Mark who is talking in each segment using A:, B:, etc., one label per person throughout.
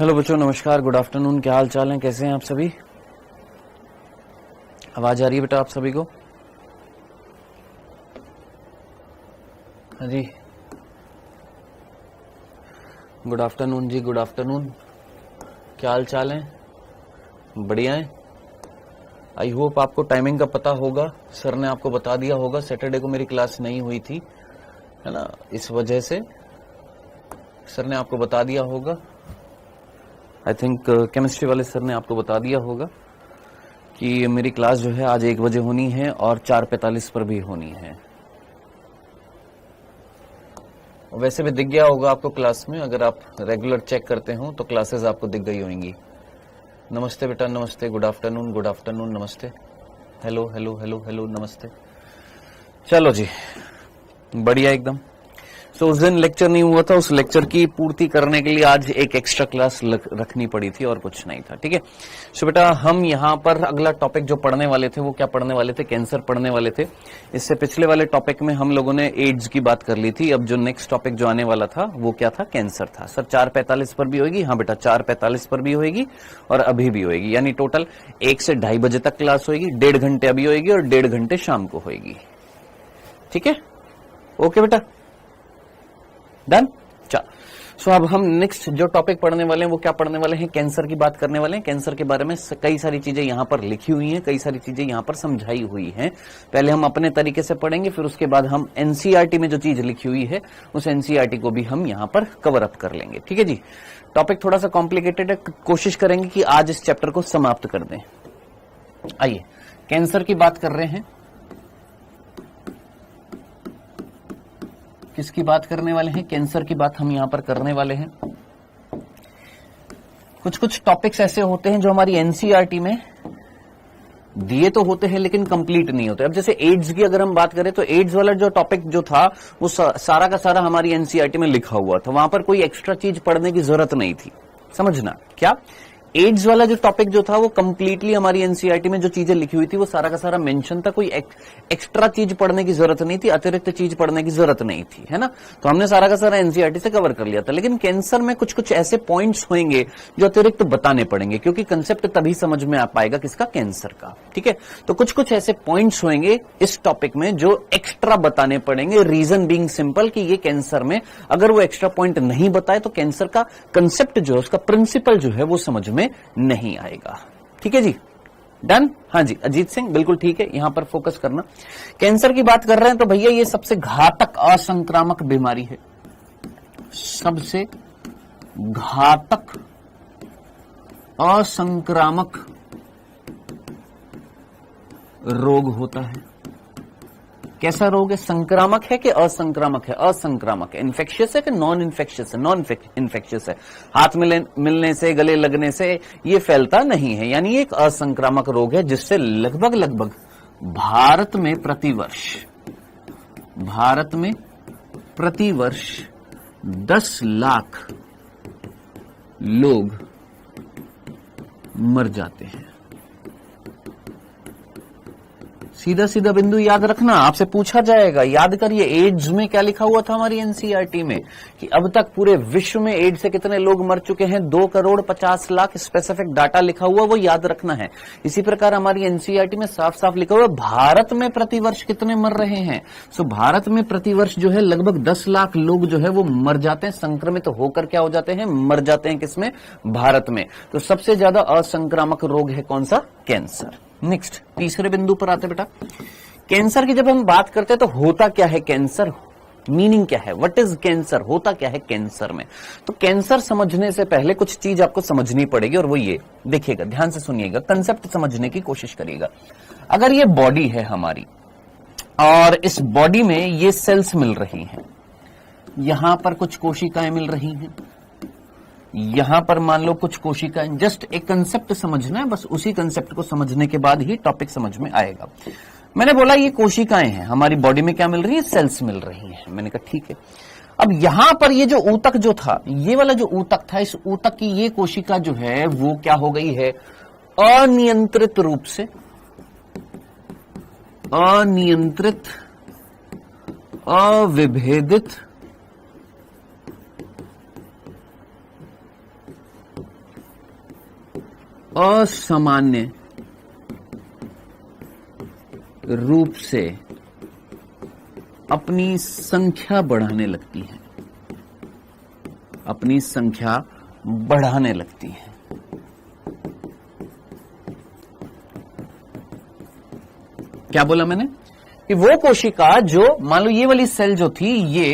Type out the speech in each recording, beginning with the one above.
A: Hello बच्चों, नमस्कार, good afternoon. क्या हाल चाल है, कैसे हैं आप सभी? आवाज आ रही है बेटा आप सभी को? हाँ जी, गुड आफ्टरनून जी, गुड आफ्टरनून। क्या हाल चाल है? बढ़िया है। आई होप आपको टाइमिंग का पता होगा। सर ने आपको बता दिया होगा। सैटरडे को मेरी क्लास नहीं हुई थी, है ना, इस वजह से सर ने आपको बता दिया होगा। आई थिंक केमिस्ट्री वाले सर ने आपको बता दिया होगा कि मेरी क्लास जो है आज 1 बजे होनी है और 4:45 पर भी होनी है। वैसे भी दिख गया होगा आपको क्लास में, अगर आप रेगुलर चेक करते हो तो क्लासेस आपको दिख गई होंगी। नमस्ते बेटा, नमस्ते, गुड आफ्टरनून, नमस्ते, हेलो हेलो हेलो हेलो, नमस्ते। चलो जी, बढ़िया एकदम। सो उस दिन लेक्चर नहीं हुआ था, उस लेक्चर की पूर्ति करने के लिए आज एक एक्स्ट्रा क्लास रखनी पड़ी थी और कुछ नहीं था। ठीक है। सो बेटा, हम यहाँ पर अगला टॉपिक जो पढ़ने वाले थे वो क्या पढ़ने वाले थे? कैंसर पढ़ने वाले थे। इससे पिछले वाले टॉपिक में हम लोगों ने एड्स की बात कर ली थी। अब जो नेक्स्ट टॉपिक जो आने वाला था वो क्या था? कैंसर था। सर 4:45 पर भी होगी? हाँ बेटा, 4:45 पर भी होगी और अभी भी होगी। यानी टोटल 1 से 2:30 बजे तक क्लास होगी। 1.5 घंटे अभी होगी और 1.5 घंटे शाम को होगी। ठीक है, ओके बेटा, डन। सो अब हम नेक्स्ट जो टॉपिक पढ़ने वाले हैं वो क्या पढ़ने वाले हैं? कैंसर की बात करने वाले हैं। कैंसर के बारे में कई सारी चीजें यहाँ पर लिखी हुई हैं, कई सारी चीजें यहाँ पर समझाई हुई हैं। पहले हम अपने तरीके से पढ़ेंगे, फिर उसके बाद हम एनसीईआरटी में जो चीज लिखी हुई है उस एनसीईआरटी को भी हम यहाँ पर कवर अप कर लेंगे। ठीक है जी। टॉपिक थोड़ा सा कॉम्प्लिकेटेड है, कोशिश करेंगे कि आज इस चैप्टर को समाप्त कर दें। आइए, कैंसर की बात कर रहे हैं। किसकी बात करने वाले हैं? कैंसर की बात हम यहां पर करने वाले हैं। कुछ कुछ टॉपिक्स ऐसे होते हैं जो हमारी एनसीईआरटी में दिए तो होते हैं लेकिन कंप्लीट नहीं होते। अब जैसे एड्स की अगर हम बात करें तो एड्स वाला जो टॉपिक जो था वो सारा का सारा हमारी एनसीईआरटी में लिखा हुआ था। वहां पर कोई एक्स्ट्रा चीज पढ़ने की जरूरत नहीं थी। समझना क्या? एड्स वाला जो टॉपिक जो था वो कंप्लीटली हमारी एनसीईआरटी में जो चीजें लिखी हुई थी वो सारा का सारा मेंशन था। कोई एक्स्ट्रा चीज पढ़ने की जरूरत नहीं थी, अतिरिक्त चीज पढ़ने की जरूरत नहीं थी, है ना। तो हमने सारा का सारा एनसीईआरटी से कवर कर लिया था। लेकिन कैंसर में कुछ कुछ ऐसे पॉइंट्स होंगे जो अतिरिक्त बताने पड़ेंगे, क्योंकि कंसेप्ट तभी समझ में आ पाएगा किसका? कैंसर का। ठीक है, तो कुछ कुछ ऐसे पॉइंट्स होंगे इस टॉपिक में जो एक्स्ट्रा बताने पड़ेंगे। रीजन बीइंग सिंपल कि ये कैंसर में अगर वो एक्स्ट्रा पॉइंट नहीं बताए तो कैंसर का कंसेप्ट जो है, उसका प्रिंसिपल जो है वो समझ में नहीं आएगा। ठीक है जी, डन। हाँ जी, अजीत सिंह बिल्कुल ठीक है, यहां पर फोकस करना। कैंसर की बात कर रहे हैं तो भैया ये सबसे घातक असंक्रामक बीमारी है। सबसे घातक असंक्रामक रोग होता है। कैसा रोग है? संक्रामक है कि असंक्रामक है? असंक्रामक है। इन्फेक्शियस है कि नॉन इन्फेक्शियस है? नॉन इन्फेक्शियस है। हाथ मिलने से, गले लगने से ये फैलता नहीं है, यानी एक असंक्रामक रोग है जिससे लगभग भारत में प्रतिवर्ष 10 लाख लोग मर जाते हैं। सीधा सीधा बिंदु याद रखना, आपसे पूछा जाएगा, याद करिए। एड्स में क्या लिखा हुआ था हमारी एनसीईआरटी में कि अब तक पूरे विश्व में एड्स से कितने लोग मर चुके हैं? 2,50,00,000 स्पेसिफिक डाटा लिखा हुआ, वो याद रखना है। इसी प्रकार हमारी एनसीईआरटी में साफ साफ लिखा हुआ भारत में प्रतिवर्ष कितने मर रहे हैं। सो भारत में प्रतिवर्ष जो है लगभग 10 लाख लोग जो है वो मर जाते हैं, संक्रमित होकर क्या हो जाते हैं? मर जाते हैं। किसमें? भारत में। तो सबसे ज्यादा असंक्रामक रोग है कौन सा? कैंसर। नेक्स्ट, तीसरे बिंदु पर आते बेटा। कैंसर की जब हम बात करते हैं तो होता क्या है कैंसर? मीनिंग क्या है? What is cancer? होता क्या है कैंसर में? तो कैंसर समझने से पहले कुछ चीज आपको समझनी पड़ेगी, और वो ये देखिएगा, ध्यान से सुनिएगा, कंसेप्ट समझने की कोशिश करिएगा। अगर ये बॉडी है हमारी और इस बॉडी में ये सेल्स मिल रही हैं, यहां पर कुछ कोशिकाएं मिल रही हैं, यहां पर मान लो कुछ कोशिकाएं, जस्ट एक कंसेप्ट समझना है, बस उसी कंसेप्ट को समझने के बाद ही टॉपिक समझ में आएगा। मैंने बोला ये कोशिकाएं हैं हमारी बॉडी में, क्या मिल रही है? सेल्स मिल रही हैं। मैंने कहा ठीक है। अब यहां पर ये जो ऊतक जो था, ये वाला जो ऊतक था, इस ऊतक की ये कोशिका जो है वो क्या हो गई है? अनियंत्रित रूप से, अनियंत्रित, अविभेदित असामान्य रूप से अपनी संख्या बढ़ाने लगती हैं, अपनी संख्या बढ़ाने लगती हैं। क्या बोला मैंने कि वो कोशिका जो मान लो ये वाली सेल जो थी ये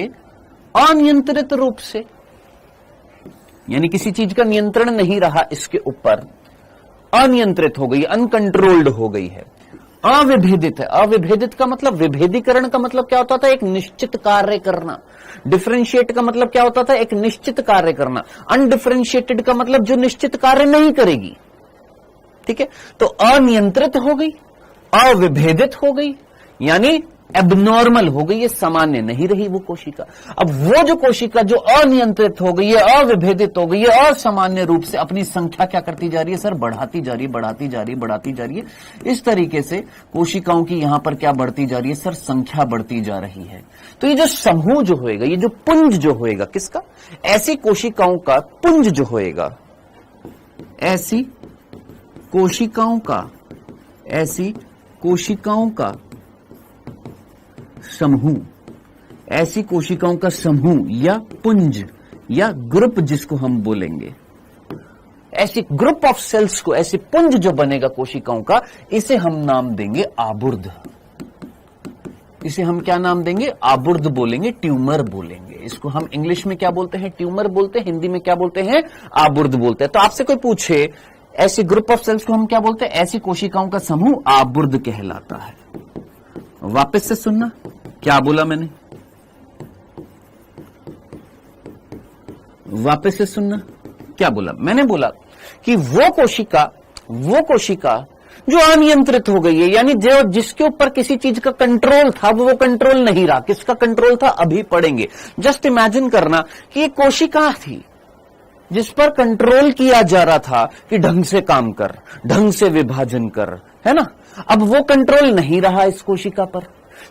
A: अनियंत्रित रूप से, यानी किसी चीज का नियंत्रण नहीं रहा इसके ऊपर, अनियंत्रित हो गई, अनकंट्रोल्ड हो गई है, अविभेदित है। अविभेदित का मतलब, विभेदीकरण का मतलब क्या होता था? एक निश्चित कार्य करना। डिफरेंशिएट का मतलब क्या होता था? एक निश्चित कार्य करना। अनडिफरेंशिएटेड का मतलब जो निश्चित कार्य नहीं करेगी। ठीक है, तो अनियंत्रित हो गई, अविभेदित हो गई, यानी एबनॉर्मल हो गई, ये सामान्य नहीं रही वो कोशिका। अब वो जो कोशिका जो अनियंत्रित हो गई है, अविभेदित हो गई है, असामान्य रूप से अपनी संख्या क्या करती जा रही है सर? बढ़ाती जा रही है, बढ़ाती जा रही है, बढ़ाती जा रही है। इस तरीके से कोशिकाओं की यहां पर क्या बढ़ती जा रही है सर? संख्या बढ़ती जा रही है। तो ये जो समूह जो होएगा, ये जो पुंज जो होएगा, किसका? ऐसी कोशिकाओं का पुंज जो होएगा, ऐसी कोशिकाओं का, ऐसी कोशिकाओं का समूह, ऐसी कोशिकाओं का समूह या पुंज या ग्रुप जिसको हम बोलेंगे, ऐसी ग्रुप ऑफ सेल्स को, ऐसे पुंज जो बनेगा कोशिकाओं का, इसे हम नाम देंगे आबुर्द। इसे हम क्या नाम देंगे? आबुर्द बोलेंगे, ट्यूमर बोलेंगे। इसको हम इंग्लिश में क्या बोलते हैं? ट्यूमर बोलते हैं। हिंदी में क्या बोलते हैं? आबुर्द बोलते हैं। तो आपसे कोई पूछे ऐसी ग्रुप ऑफ सेल्स को हम क्या बोलते हैं? ऐसी कोशिकाओं का समूह आबुर्द कहलाता है। वापस से सुनना, क्या बोला मैंने? वापस से सुनना, क्या बोला मैंने? बोला कि वो कोशिका जो अनियंत्रित हो गई है, यानी जो जिसके ऊपर किसी चीज का कंट्रोल था वो कंट्रोल नहीं रहा। किसका कंट्रोल था? अभी पढ़ेंगे। जस्ट इमेजिन करना कि एक कोशिका थी जिस पर कंट्रोल किया जा रहा था कि ढंग से काम कर, ढंग से विभाजन कर, है ना? अब वो कंट्रोल नहीं रहा इस कोशिका पर।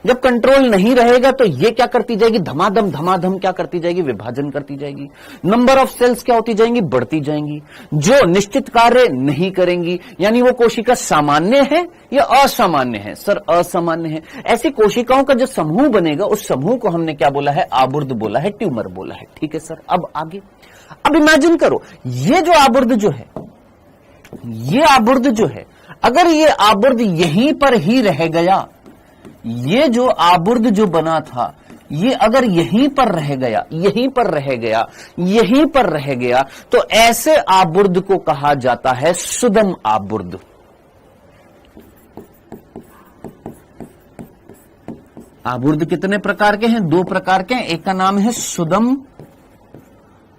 A: जब कंट्रोल नहीं रहेगा तो ये क्या करती जाएगी? धमाधम धमाधम क्या करती जाएगी? विभाजन करती जाएगी। नंबर ऑफ सेल्स क्या होती जाएंगी? बढ़ती जाएंगी, जो निश्चित कार्य नहीं करेंगी। यानी वो कोशिका सामान्य है या असामान्य है? सर असामान्य है। ऐसी कोशिकाओं का जो समूह बनेगा, उस समूह को हमने क्या बोला है? आबुर्द बोला है, ट्यूमर बोला है। ठीक है सर, अब आगे। अब इमेजिन करो, ये जो आबुर्द जो है, ये आबुर्द जो है, अगर ये आबुर्द यहीं पर ही रह गया, ये जो आबुर्द जो बना था, ये अगर यहीं पर रह गया, यहीं पर रह गया, यहीं पर रह गया, तो ऐसे आबुर्द को कहा जाता है सुदम आबुर्द। आबुर्द कितने प्रकार के हैं? 2 प्रकार के हैं। एक का नाम है सुदम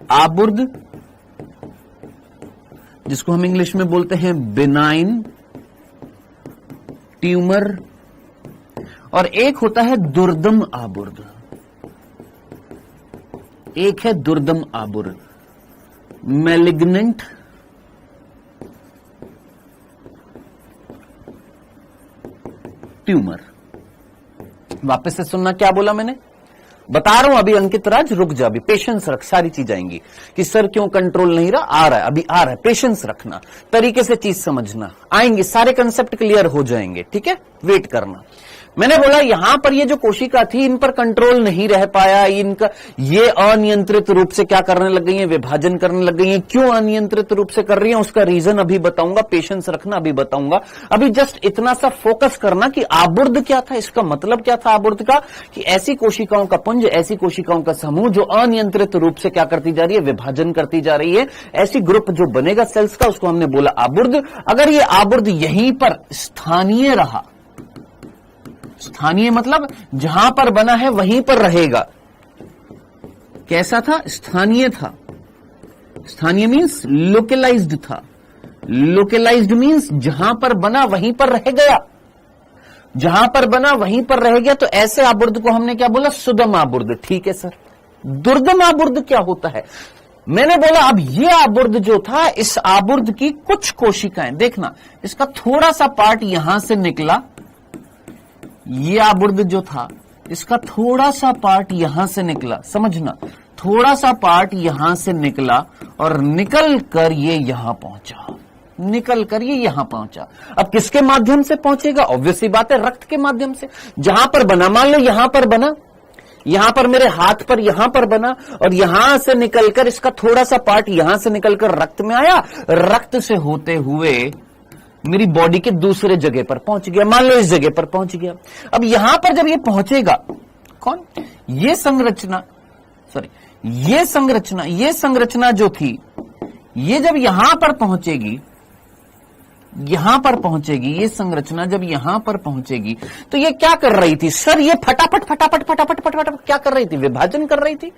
A: आबुर्द, जिसको हम इंग्लिश में बोलते हैं बिनाइन ट्यूमर, और एक होता है दुर्दम आबुर्द। एक है दुर्दम आबुर्द, मैलिग्नेंट ट्यूमर। वापस से सुनना, क्या बोला मैंने? बता रहा हूं अभी। अंकित राज रुक जा, अभी पेशेंस रख, सारी चीज आएंगी कि सर क्यों कंट्रोल नहीं रहा। आ रहा है, अभी आ रहा है। पेशेंस रखना, तरीके से चीज समझना, आएंगे सारे कंसेप्ट क्लियर हो जाएंगे। ठीक है, वेट करना। मैंने बोला यहां पर ये जो कोशिका थी, इन पर कंट्रोल नहीं रह पाया, इनका ये अनियंत्रित रूप से क्या करने लग गई है? विभाजन करने लग गई है। क्यों अनियंत्रित रूप से कर रही है उसका रीजन अभी बताऊंगा, पेशेंस रखना, अभी बताऊंगा। अभी जस्ट इतना सा फोकस करना कि आबुर्द क्या था, इसका मतलब क्या था आबुर्द का, कि ऐसी कोशिकाओं का पुंज, ऐसी कोशिकाओं का समूह जो अनियंत्रित रूप से क्या करती जा रही है? विभाजन करती जा रही है। ऐसी ग्रुप जो बनेगा सेल्स का, उसको हमने बोला आबुर्द। अगर ये आबुर्द यहीं पर स्थानीय रहा, स्थानीय मतलब जहां पर बना है वहीं पर रहेगा। कैसा था? स्थानीय था। स्थानीय मीन्स लोकलाइज्ड था। लोकलाइज्ड मीन्स जहां पर बना वहीं पर रह गया, जहां पर बना वहीं पर रह गया। तो ऐसे आबुर्द को हमने क्या बोला? सुदम आबुर्द। ठीक है सर। दुर्दम आबुर्द क्या होता है? मैंने बोला अब ये आबुर्द जो था, इस आबुर्द की कुछ कोशिकाएं, देखना इसका थोड़ा सा पार्ट यहां से निकला, ये आबुर्द जो था इसका थोड़ा सा पार्ट यहां से निकला, समझना, थोड़ा सा पार्ट यहां से निकला और निकल कर ये यहां पहुंचा। निकल कर ये यहां पहुंचा। अब किसके माध्यम से पहुंचेगा? ऑब्वियस सी बात है, रक्त के माध्यम से। जहां पर बना, मान लो यहां पर बना, यहां पर मेरे हाथ पर यहां पर बना, और यहां से निकलकर इसका थोड़ा सा पार्ट यहां से निकलकर रक्त में आया, रक्त से होते हुए मेरी बॉडी के दूसरे जगह पर पहुंच गया। मान लो इस जगह पर पहुंच गया। अब यहां पर जब ये पहुंचेगा, कौन? ये संरचना जो थी, ये जब यहां पर पहुंचेगी, ये संरचना जब यहां पर पहुंचेगी, तो ये क्या कर रही थी सर? ये फटाफट क्या कर रही थी? विभाजन कर रही थी।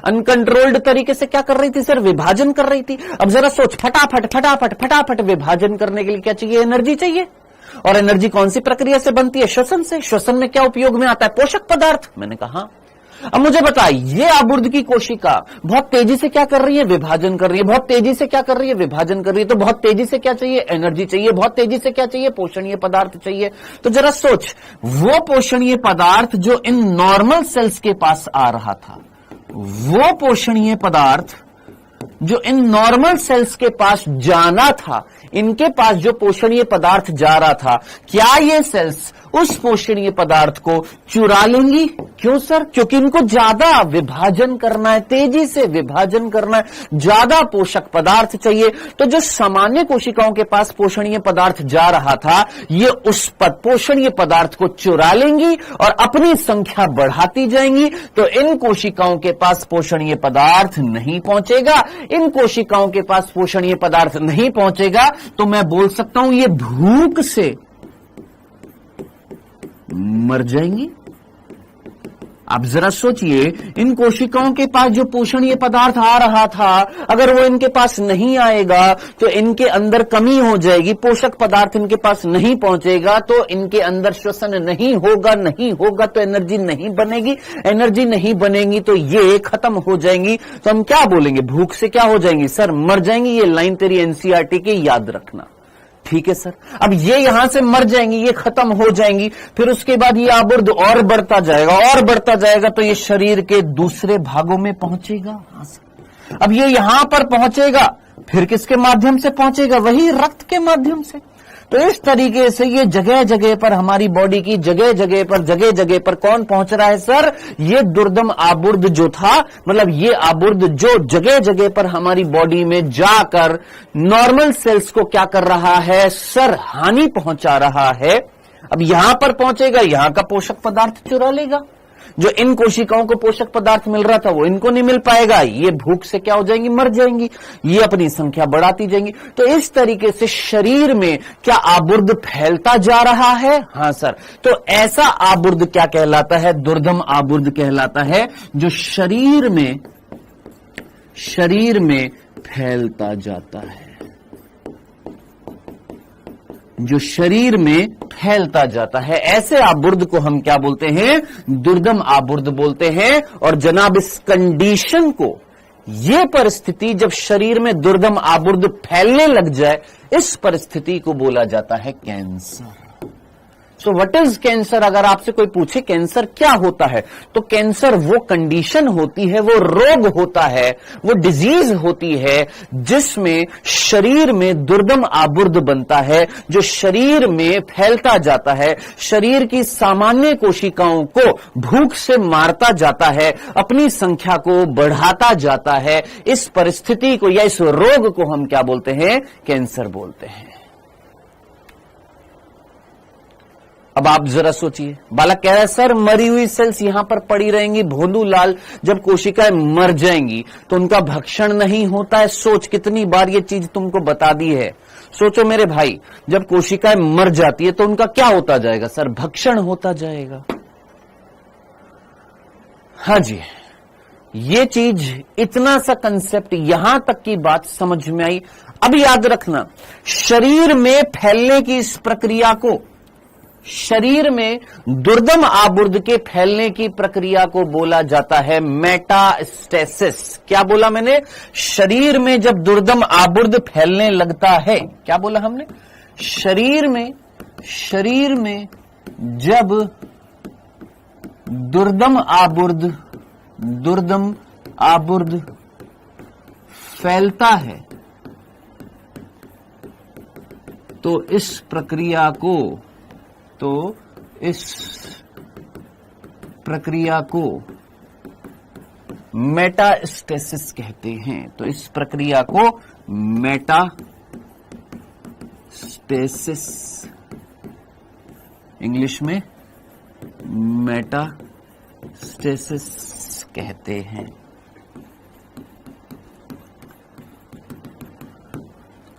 A: अनकंट्रोल्ड तरीके से क्या कर रही थी सर? विभाजन कर रही थी। अब जरा सोच, फटाफट विभाजन करने के लिए क्या चाहिए? एनर्जी चाहिए। और एनर्जी कौन सी प्रक्रिया से बनती है? श्वसन से। श्वसन में क्या उपयोग में आता है? पोषक पदार्थ। मैंने कहा। अब मुझे बता, ये आबुर्द की कोशिका बहुत तेजी से क्या कर रही है? विभाजन कर रही है। बहुत तेजी से क्या कर रही है? विभाजन कर रही है। तो बहुत तेजी से क्या चाहिए? एनर्जी चाहिए। बहुत तेजी से क्या चाहिए? पोषणीय पदार्थ चाहिए। तो जरा सोच, वो पोषणीय पदार्थ जो इन नॉर्मल सेल्स के पास आ रहा था, वो पोषणीय पदार्थ जो इन नॉर्मल सेल्स के पास जाना था, इनके पास जो पोषणीय पदार्थ जा रहा था, क्या ये सेल्स उस पोषणीय पदार्थ को चुरा लेंगी? क्यों सर? क्योंकि इनको ज्यादा विभाजन करना है, तेजी से विभाजन करना है, ज्यादा पोषक पदार्थ चाहिए। तो जो सामान्य कोशिकाओं के पास पोषणीय पदार्थ जा रहा था, ये उस पोषणीय पदार्थ को चुरा लेंगी और अपनी संख्या बढ़ाती जाएंगी। तो इन कोशिकाओं के पास पोषणीय पदार्थ नहीं पहुंचेगा। इन कोशिकाओं के पास पोषणीय पदार्थ नहीं पहुंचेगा, तो मैं बोल सकता हूं ये भूख से मर जाएंगी। आप जरा सोचिए, इन कोशिकाओं के पास जो पोषणीय पदार्थ आ रहा था, अगर वो इनके पास नहीं आएगा तो इनके अंदर कमी हो जाएगी, पोषक पदार्थ इनके पास नहीं पहुंचेगा, तो इनके अंदर श्वसन नहीं होगा तो एनर्जी नहीं बनेगी। एनर्जी नहीं बनेगी तो ये खत्म हो जाएंगी। तो हम क्या बोलेंगे? भूख से क्या हो जाएंगी सर? मर जाएंगी। ये लाइन तेरी एनसीईआरटी की याद रखना, ठीक है सर। अब ये यहां से मर जाएंगी, ये खत्म हो जाएंगी, फिर उसके बाद ये आबुर्द और बढ़ता जाएगा तो ये शरीर के दूसरे भागों में पहुंचेगा। अब ये यहां पर पहुंचेगा, फिर किसके माध्यम से पहुंचेगा? वही रक्त के माध्यम से। तो इस तरीके से ये जगह जगह पर, हमारी बॉडी की जगह जगह पर कौन पहुंच रहा है सर? ये दुर्दम आबुर्द जो था, मतलब ये आबुर्द जो जगह जगह पर हमारी बॉडी में जाकर नॉर्मल सेल्स को क्या कर रहा है सर? हानि पहुंचा रहा है। अब यहां पर पहुंचेगा, यहां का पोषक पदार्थ चुरा लेगा। जो इन कोशिकाओं को पोषक पदार्थ मिल रहा था वो इनको नहीं मिल पाएगा। ये भूख से क्या हो जाएंगी? मर जाएंगी। ये अपनी संख्या बढ़ाती जाएंगी। तो इस तरीके से शरीर में क्या आबुर्द फैलता जा रहा है? हां सर। तो ऐसा आबुर्द क्या कहलाता है? दुर्दम आबुर्द कहलाता है, जो शरीर में फैलता जाता है, जो शरीर में फैलता जाता है। ऐसे आबुर्द को हम क्या बोलते हैं? दुर्दम आबुर्द बोलते हैं। और जनाब, इस कंडीशन को, ये परिस्थिति जब शरीर में दुर्दम आबुर्द फैलने लग जाए, इस परिस्थिति को बोला जाता है cancer. So what is cancer? अगर आपसे कोई पूछे कैंसर क्या होता है, तो कैंसर वो कंडीशन होती है, वो रोग होता है, वो डिजीज होती है जिसमें शरीर में दुर्दम आबुर्द बनता है, जो शरीर में फैलता जाता है, शरीर की सामान्य कोशिकाओं को भूख से मारता जाता है, अपनी संख्या को बढ़ाता जाता है। इस परिस्थिति को या इस रोग को हम क्या बोलते हैं? कैंसर बोलते हैं। अब आप जरा सोचिए, बालक कह रहा है सर मरी हुई सेल्स यहां पर पड़ी रहेंगी, भोलू लाल, जब कोशिकाएं मर जाएंगी तो उनका भक्षण नहीं होता है। सोच, कितनी बार ये चीज तुमको बता दी है। सोचो मेरे भाई, जब कोशिकाएं मर जाती है तो उनका क्या होता जाएगा सर? भक्षण होता जाएगा। हाँ जी, ये चीज, इतना सा कंसेप्ट, यहां तक की बात समझ में आई। अब याद रखना, शरीर में फैलने की इस प्रक्रिया को, शरीर में दुर्दम आबुर्द के फैलने की प्रक्रिया को बोला जाता है मेटास्टेसिस। क्या बोला मैंने? शरीर में जब दुर्दम आबुर्द फैलने लगता है, क्या बोला हमने? शरीर में जब दुर्दम आबुर्द फैलता है, तो इस प्रक्रिया को मेटास्टेसिस कहते हैं। तो इस प्रक्रिया को मेटास्टेसिस, इंग्लिश में मेटास्टेसिस कहते हैं।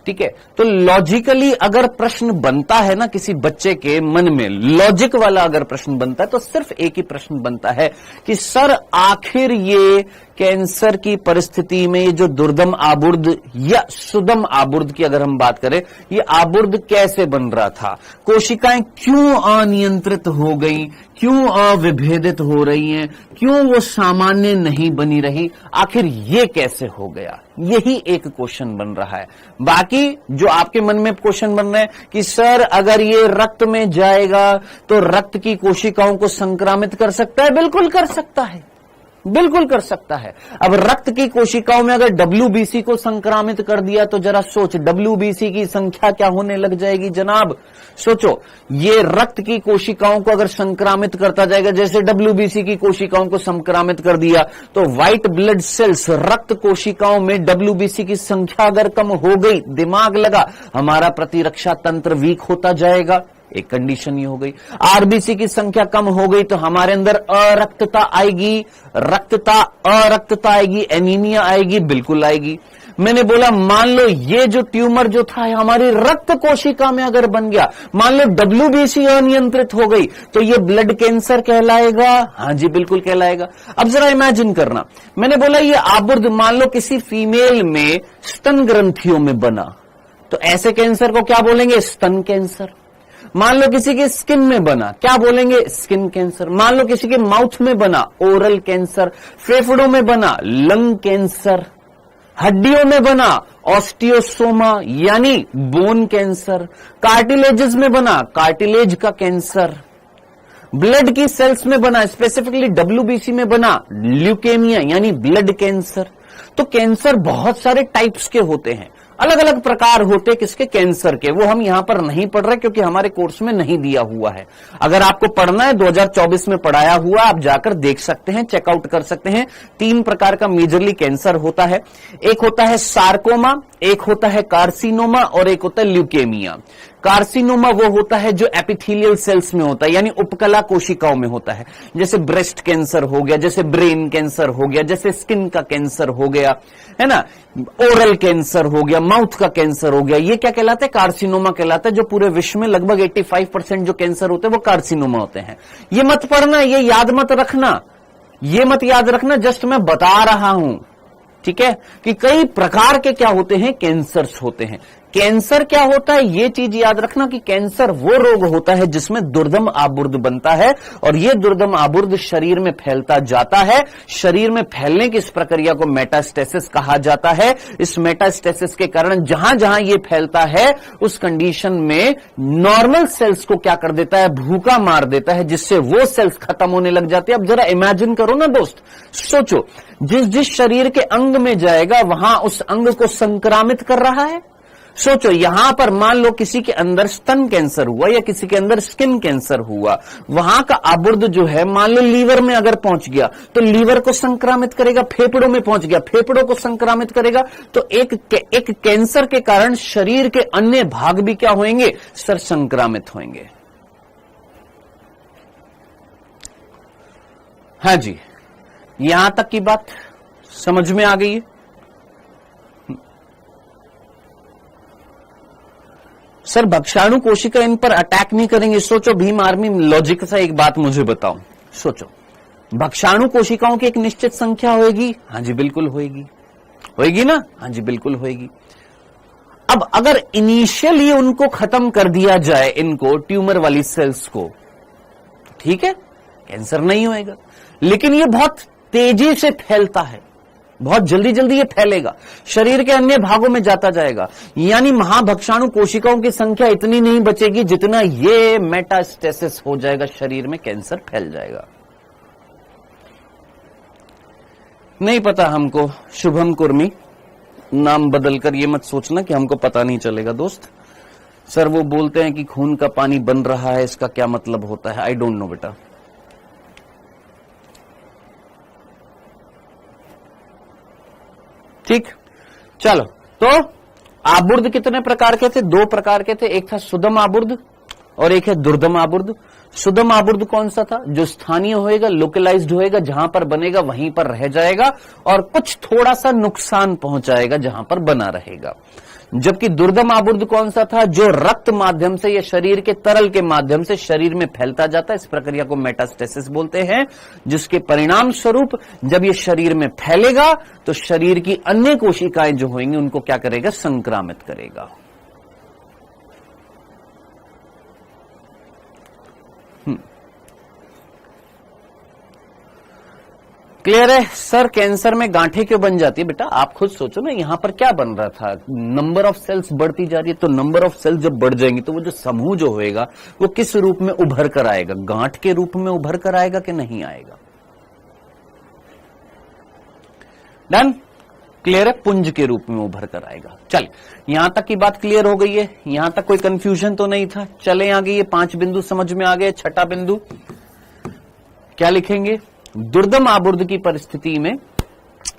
A: ठीक है, तो लॉजिकली अगर प्रश्न बनता है ना किसी बच्चे के मन में, लॉजिक वाला अगर प्रश्न बनता है तो सिर्फ एक ही प्रश्न बनता है कि सर आखिर ये कैंसर की परिस्थिति में ये जो दुर्दम आबुर्द या सुदम आबुर्द की अगर हम बात करें, ये आबुर्द कैसे बन रहा था, कोशिकाएं क्यों अनियंत्रित हो गई, क्यों अविभेदित हो रही हैं, क्यों वो सामान्य नहीं बनी रही, आखिर ये कैसे हो गया, यही एक क्वेश्चन बन रहा है। बाकी जो आपके मन में क्वेश्चन बन रहे हैं कि सर अगर ये रक्त में जाएगा तो रक्त की कोशिकाओं को संक्रामित कर सकता है, बिल्कुल कर सकता है, बिल्कुल कर सकता है। अब रक्त की कोशिकाओं में अगर WBC को संक्रामित कर दिया तो जरा सोच WBC की संख्या क्या होने लग जाएगी जनाब। सोचो, ये रक्त की कोशिकाओं को अगर संक्रामित करता जाएगा, जैसे WBC की कोशिकाओं को संक्रामित कर दिया तो व्हाइट ब्लड सेल्स, रक्त कोशिकाओं में WBC की संख्या अगर कम हो गई, दिमाग लगा, हमारा प्रतिरक्षा तंत्र वीक होता जाएगा, एक कंडीशन ये हो गई। आरबीसी की संख्या कम हो गई तो हमारे अंदर अरक्तता आएगी, अरक्तता आएगी, एनीमिया आएगी, बिल्कुल आएगी। मैंने बोला मान लो ये जो ट्यूमर जो था हमारी रक्त कोशिका में अगर बन गया, मान लो WBC अनियंत्रित हो गई तो ये ब्लड कैंसर कहलाएगा, हाँ जी बिल्कुल कहलाएगा। अब जरा इमेजिन करना, मैंने बोला ये आबुर्द मान लो किसी फीमेल में स्तन ग्रंथियों में बना तो ऐसे कैंसर को क्या बोलेंगे, स्तन कैंसर। मान लो किसी के स्किन में बना, क्या बोलेंगे, स्किन कैंसर। मान लो किसी के माउथ में बना, ओरल कैंसर। फेफड़ों में बना, लंग कैंसर। हड्डियों में बना, ऑस्टियोसोमा यानी बोन कैंसर। कार्टिलेजेस में बना, कार्टिलेज का कैंसर। ब्लड की सेल्स में बना, स्पेसिफिकली WBC में बना, ल्यूकेमिया यानी ब्लड कैंसर। तो कैंसर बहुत सारे टाइप्स के होते हैं, अलग अलग प्रकार होते किसके, कैंसर के। वो हम यहां पर नहीं पढ़ रहे क्योंकि हमारे कोर्स में नहीं दिया हुआ है। अगर आपको पढ़ना है 2024 में पढ़ाया हुआ, आप जाकर देख सकते हैं, चेकआउट कर सकते हैं। 3 प्रकार का मेजरली कैंसर होता है, एक होता है सार्कोमा, एक होता है कार्सिनोमा और एक होता है ल्यूकेमिया। कार्सिनोमा वो होता है जो एपिथेलियल सेल्स में होता है, यानी उपकला कोशिकाओं में होता है, जैसे ब्रेस्ट कैंसर हो गया, जैसे ब्रेन कैंसर हो गया, जैसे स्किन का कैंसर हो गया, है ना, ओरल कैंसर हो गया, माउथ का कैंसर हो गया। ये क्या कहलाता है, कार्सिनोमा कहलाता है। जो पूरे विश्व में लगभग 85% जो कैंसर होते हैं वो कार्सिनोमा होते हैं। ये मत पढ़ना, ये याद मत रखना, ये मत याद रखना, जस्ट मैं बता रहा हूं, ठीक है, कि कई प्रकार के क्या होते हैं, कैंसर्स होते हैं। कैंसर क्या होता है, ये चीज याद रखना कि कैंसर वो रोग होता है जिसमें दुर्दम आबुर्द बनता है और ये दुर्दम आबुर्द शरीर में फैलता जाता है। शरीर में फैलने की इस प्रक्रिया को मेटास्टेसिस कहा जाता है। इस मेटास्टेसिस के कारण जहां जहां ये फैलता है उस कंडीशन में नॉर्मल सेल्स को क्या कर देता है, भूखा मार देता है, जिससे वो सेल्स खत्म होने लग जाती है। अब जरा इमेजिन करो ना दोस्त, सोचो, जिस जिस शरीर के अंग में जाएगा वहां उस अंग को संक्रामित कर रहा है। सोचो, यहां पर मान लो किसी के अंदर स्तन कैंसर हुआ या किसी के अंदर स्किन कैंसर हुआ, वहां का आबुर्द जो है मान लो लीवर में अगर पहुंच गया तो लीवर को संक्रामित करेगा, फेफड़ों में पहुंच गया, फेफड़ों को संक्रामित करेगा। तो एक कैंसर के कारण शरीर के अन्य भाग भी क्या होंगे, सर, संक्रामित होंगे। हाँ जी, यहां तक की बात समझ में आ गई है। सर भक्षाणु कोशिका इन पर अटैक नहीं करेंगे। सोचो, भीम आर्मी लॉजिक से एक बात मुझे बताओ, सोचो, भक्षाणु कोशिकाओं की एक निश्चित संख्या होगी, हाँ जी बिल्कुल होगी, होगी ना, हाँ जी बिल्कुल होगी। अब अगर इनिशियली उनको खत्म कर दिया जाए, इनको ट्यूमर वाली सेल्स को, ठीक है, कैंसर नहीं होएगा। लेकिन ये बहुत तेजी से फैलता है, बहुत जल्दी जल्दी ये फैलेगा, शरीर के अन्य भागों में जाता जाएगा, यानी महाभक्षाणु कोशिकाओं की संख्या इतनी नहीं बचेगी जितना ये मेटास्टेसिस हो जाएगा, शरीर में कैंसर फैल जाएगा। नहीं पता हमको, शुभम कुर्मी नाम बदलकर, ये मत सोचना कि हमको पता नहीं चलेगा दोस्त, सर वो बोलते हैं कि खून का पानी बन रहा है, इसका क्या मतलब होता है? आई डोंट नो बेटा। ठीक, चलो। तो आबुर्द कितने प्रकार के थे? 2 प्रकार के थे। एक था सुदम आबुर्द और एक है दुर्दम आबुर्द। सुदम आबुर्द कौन सा था? जो स्थानीय होएगा, लोकलाइज्ड होएगा, जहां पर बनेगा वहीं पर रह जाएगा और कुछ थोड़ा सा नुकसान पहुंचाएगा जहां पर बना रहेगा। जबकि दुर्दम आबुर्द कौन सा था? जो रक्त माध्यम से या शरीर के तरल के माध्यम से शरीर में फैलता जाता है। इस प्रक्रिया को मेटास्टेसिस बोलते हैं, जिसके परिणाम स्वरूप जब ये शरीर में फैलेगा तो शरीर की अन्य कोशिकाएं जो होंगी उनको क्या करेगा? संक्रामित करेगा। क्लियर है? सर कैंसर में गांठें क्यों बन जाती है? बेटा आप खुद सोचो ना, यहां पर क्या बन रहा था? नंबर ऑफ सेल्स बढ़ती जा रही है, तो नंबर ऑफ सेल्स जब बढ़ जाएंगी तो वो जो समूह जो होएगा वो किस रूप में उभर कर आएगा? गांठ के रूप में उभर कर आएगा कि नहीं आएगा? डन? क्लियर है? पुंज के रूप में उभर कर आएगा। चल, यहां तक की बात क्लियर हो गई है? यहां तक कोई कंफ्यूजन तो नहीं था? चले आगे, ये 5 बिंदु समझ में आ गए। छठा बिंदु क्या लिखेंगे? दुर्दम आबुर्द की परिस्थिति में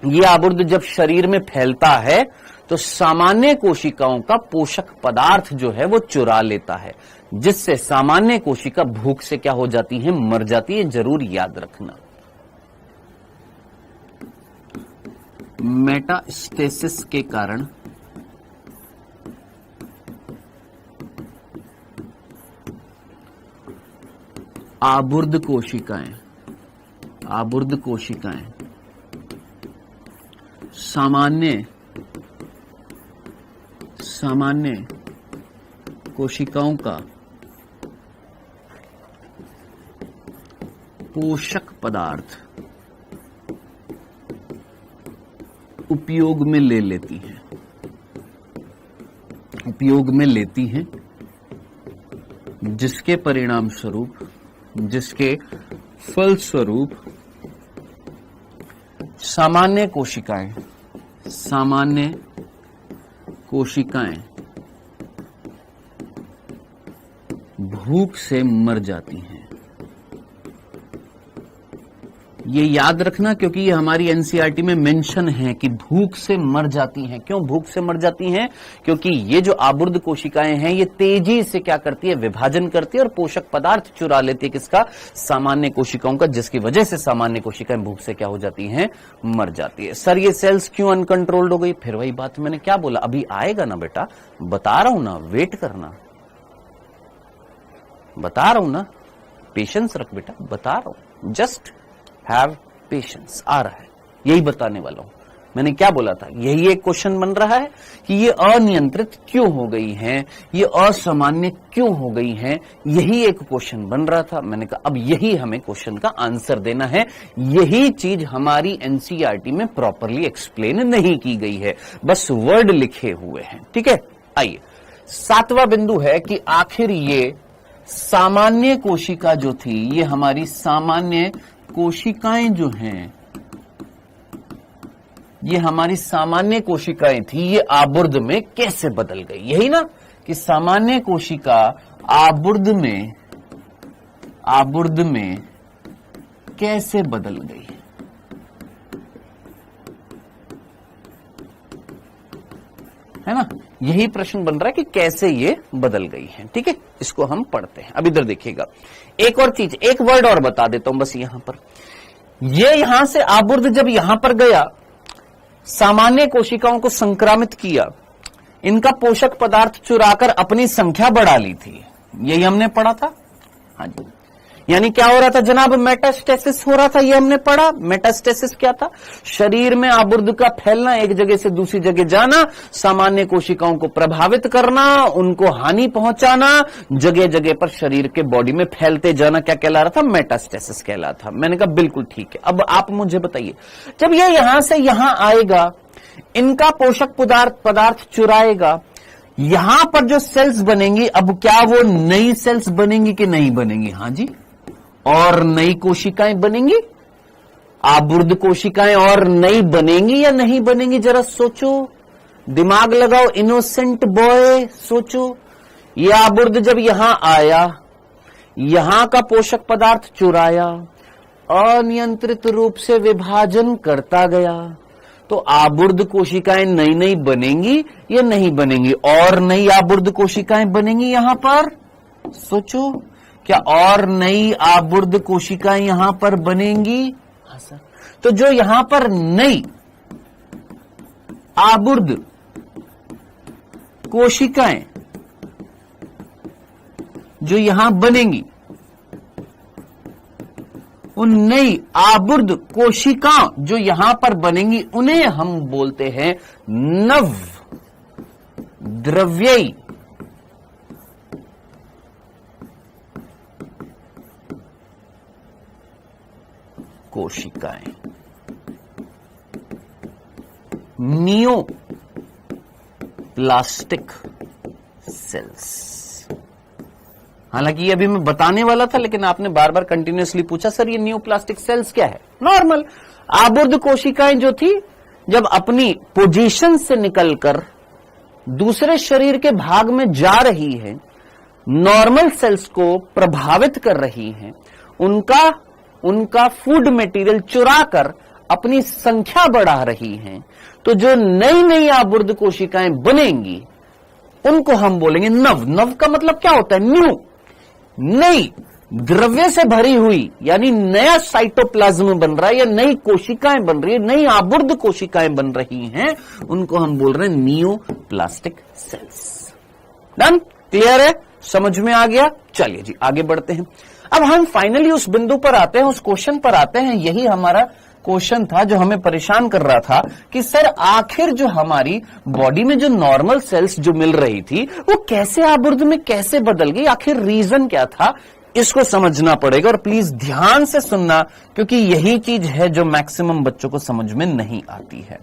A: ये आबुर्द जब शरीर में फैलता है तो सामान्य कोशिकाओं का पोषक पदार्थ जो है वो चुरा लेता है, जिससे सामान्य कोशिका भूख से क्या हो जाती है? मर जाती है। जरूर याद रखना। मेटास्टेसिस के कारण आबुर्द कोशिकाएं सामान्य कोशिकाओं का पोषक पदार्थ उपयोग में लेती हैं, जिसके फलस्वरूप सामान्य कोशिकाएं भूख से मर जाती हैं। ये याद रखना, क्योंकि ये हमारी एनसीईआरटी में मेंशन है कि भूख से मर जाती हैं। क्यों भूख से मर जाती हैं? क्योंकि ये जो आबुर्द कोशिकाएं हैं ये तेजी से क्या करती है? विभाजन करती है और पोषक पदार्थ चुरा लेती है। किसका? सामान्य कोशिकाओं का, जिसकी वजह से सामान्य कोशिकाएं भूख से क्या हो जाती हैं? मर जाती है। सर ये सेल्स क्यों अनकंट्रोल्ड हो गई? फिर वही बात मैंने क्या बोला, अभी आएगा ना बेटा, बता रहा हूं ना, वेट करना, बता रहा हूं ना, पेशेंस रख बेटा, बता रहा हूं, जस्ट हैव पेशेंस। आ रहा है, यही बताने वाला हूं। मैंने क्या बोला था? यही एक क्वेश्चन बन रहा है कि ये अनियंत्रित क्यों हो गई हैं, ये असामान्य क्यों हो गई हैं, यही एक क्वेश्चन बन रहा था। मैंने कहा अब यही हमें क्वेश्चन का आंसर देना है। यही चीज हमारी एनसीईआरटी में प्रॉपरली एक्सप्लेन नहीं की गई है, बस वर्ड लिखे हुए हैं। ठीक है, आइए 7वां बिंदु है कि आखिर ये सामान्य कोशिका जो थी, ये हमारी सामान्य कोशिकाएं जो हैं, ये हमारी सामान्य कोशिकाएं थी, ये आबुर्द में कैसे बदल गई? यही ना कि सामान्य कोशिका आबुर्द में कैसे बदल गई? है ना, यही प्रश्न बन रहा है कि कैसे ये बदल गई है। ठीक है, इसको हम पढ़ते हैं। अब इधर देखिएगा, एक और चीज, एक वर्ड और बता देता हूं बस। यहां पर ये यहां से आबुर्द जब यहां पर गया, सामान्य कोशिकाओं को संक्रामित किया, इनका पोषक पदार्थ चुराकर अपनी संख्या बढ़ा ली थी, यही हमने पढ़ा था। हाँ जी, यानी क्या हो रहा था जनाब? मेटास्टेसिस हो रहा था, ये हमने पढ़ा। मेटास्टेसिस क्या था? शरीर में आबुर्द का फैलना, एक जगह से दूसरी जगह जाना, सामान्य कोशिकाओं को प्रभावित करना, उनको हानि पहुंचाना, जगह जगह पर शरीर के बॉडी में फैलते जाना, क्या कहला रहा था? मेटास्टेसिस कहला था। मैंने कहा बिल्कुल ठीक है। अब आप मुझे बताइए, जब ये यहां से यहां आएगा, इनका पोषक पदार्थ चुराएगा, यहां पर जो सेल्स बनेंगी, अब क्या वो नई सेल्स बनेंगी कि नहीं बनेंगी? हाँ जी, और नई कोशिकाएं बनेंगी, आबुर्द कोशिकाएं और नई बनेंगी या नहीं बनेंगी? जरा सोचो, दिमाग लगाओ, इनोसेंट बॉय, सोचो। ये आबुर्द जब यहां आया, यहां का पोषक पदार्थ चुराया, अनियंत्रित रूप से विभाजन करता गया, तो आबुर्द कोशिकाएं नई नई बनेंगी या नहीं बनेंगी? और नई आबुर्द कोशिकाएं बनेंगी यहां पर। सोचो, क्या और नई आबुर्द कोशिकाएं यहां पर बनेंगी? हाँ सर। तो जो यहां पर नई आबुर्द कोशिकाएं जो यहां बनेंगी, उन नई आबुर्द कोशिकाओं जो यहां पर बनेंगी, उन्हें हम बोलते हैं नव द्रव्ययी कोशिकाएं, नियो प्लास्टिक सेल्स। हालांकि ये अभी मैं बताने वाला था, लेकिन आपने बार बार कंटिन्यूअसली पूछा, सर ये न्यूप्लास्टिक सेल्स क्या है? नॉर्मल आबुर्द कोशिकाएं जो थी, जब अपनी पोजीशन से निकलकर दूसरे शरीर के भाग में जा रही है, नॉर्मल सेल्स को प्रभावित कर रही हैं, उनका फूड मटेरियल चुराकर अपनी संख्या बढ़ा रही हैं, तो जो नई नई आबुर्द कोशिकाएं बनेंगी उनको हम बोलेंगे नव। नव का मतलब क्या होता है? न्यू, नई द्रव्य से भरी हुई, यानी नया साइटोप्लाज्म बन रहा है या नई कोशिकाएं बन रही है, नई आबुर्द कोशिकाएं बन रही हैं, उनको हम बोल रहे हैं नियोप्लास्टिक सेल्स। डन? क्लियर है? समझ में आ गया? चलिए जी आगे बढ़ते हैं। अब हम फाइनली उस बिंदु पर आते हैं, उस क्वेश्चन पर आते हैं। यही हमारा क्वेश्चन था जो हमें परेशान कर रहा था कि सर आखिर जो हमारी बॉडी में जो नॉर्मल सेल्स जो मिल रही थी, वो कैसे आबुर्द में कैसे बदल गई? आखिर रीजन क्या था? इसको समझना पड़ेगा और प्लीज ध्यान से सुनना, क्योंकि यही चीज है जो मैक्सिमम बच्चों को समझ में नहीं आती है।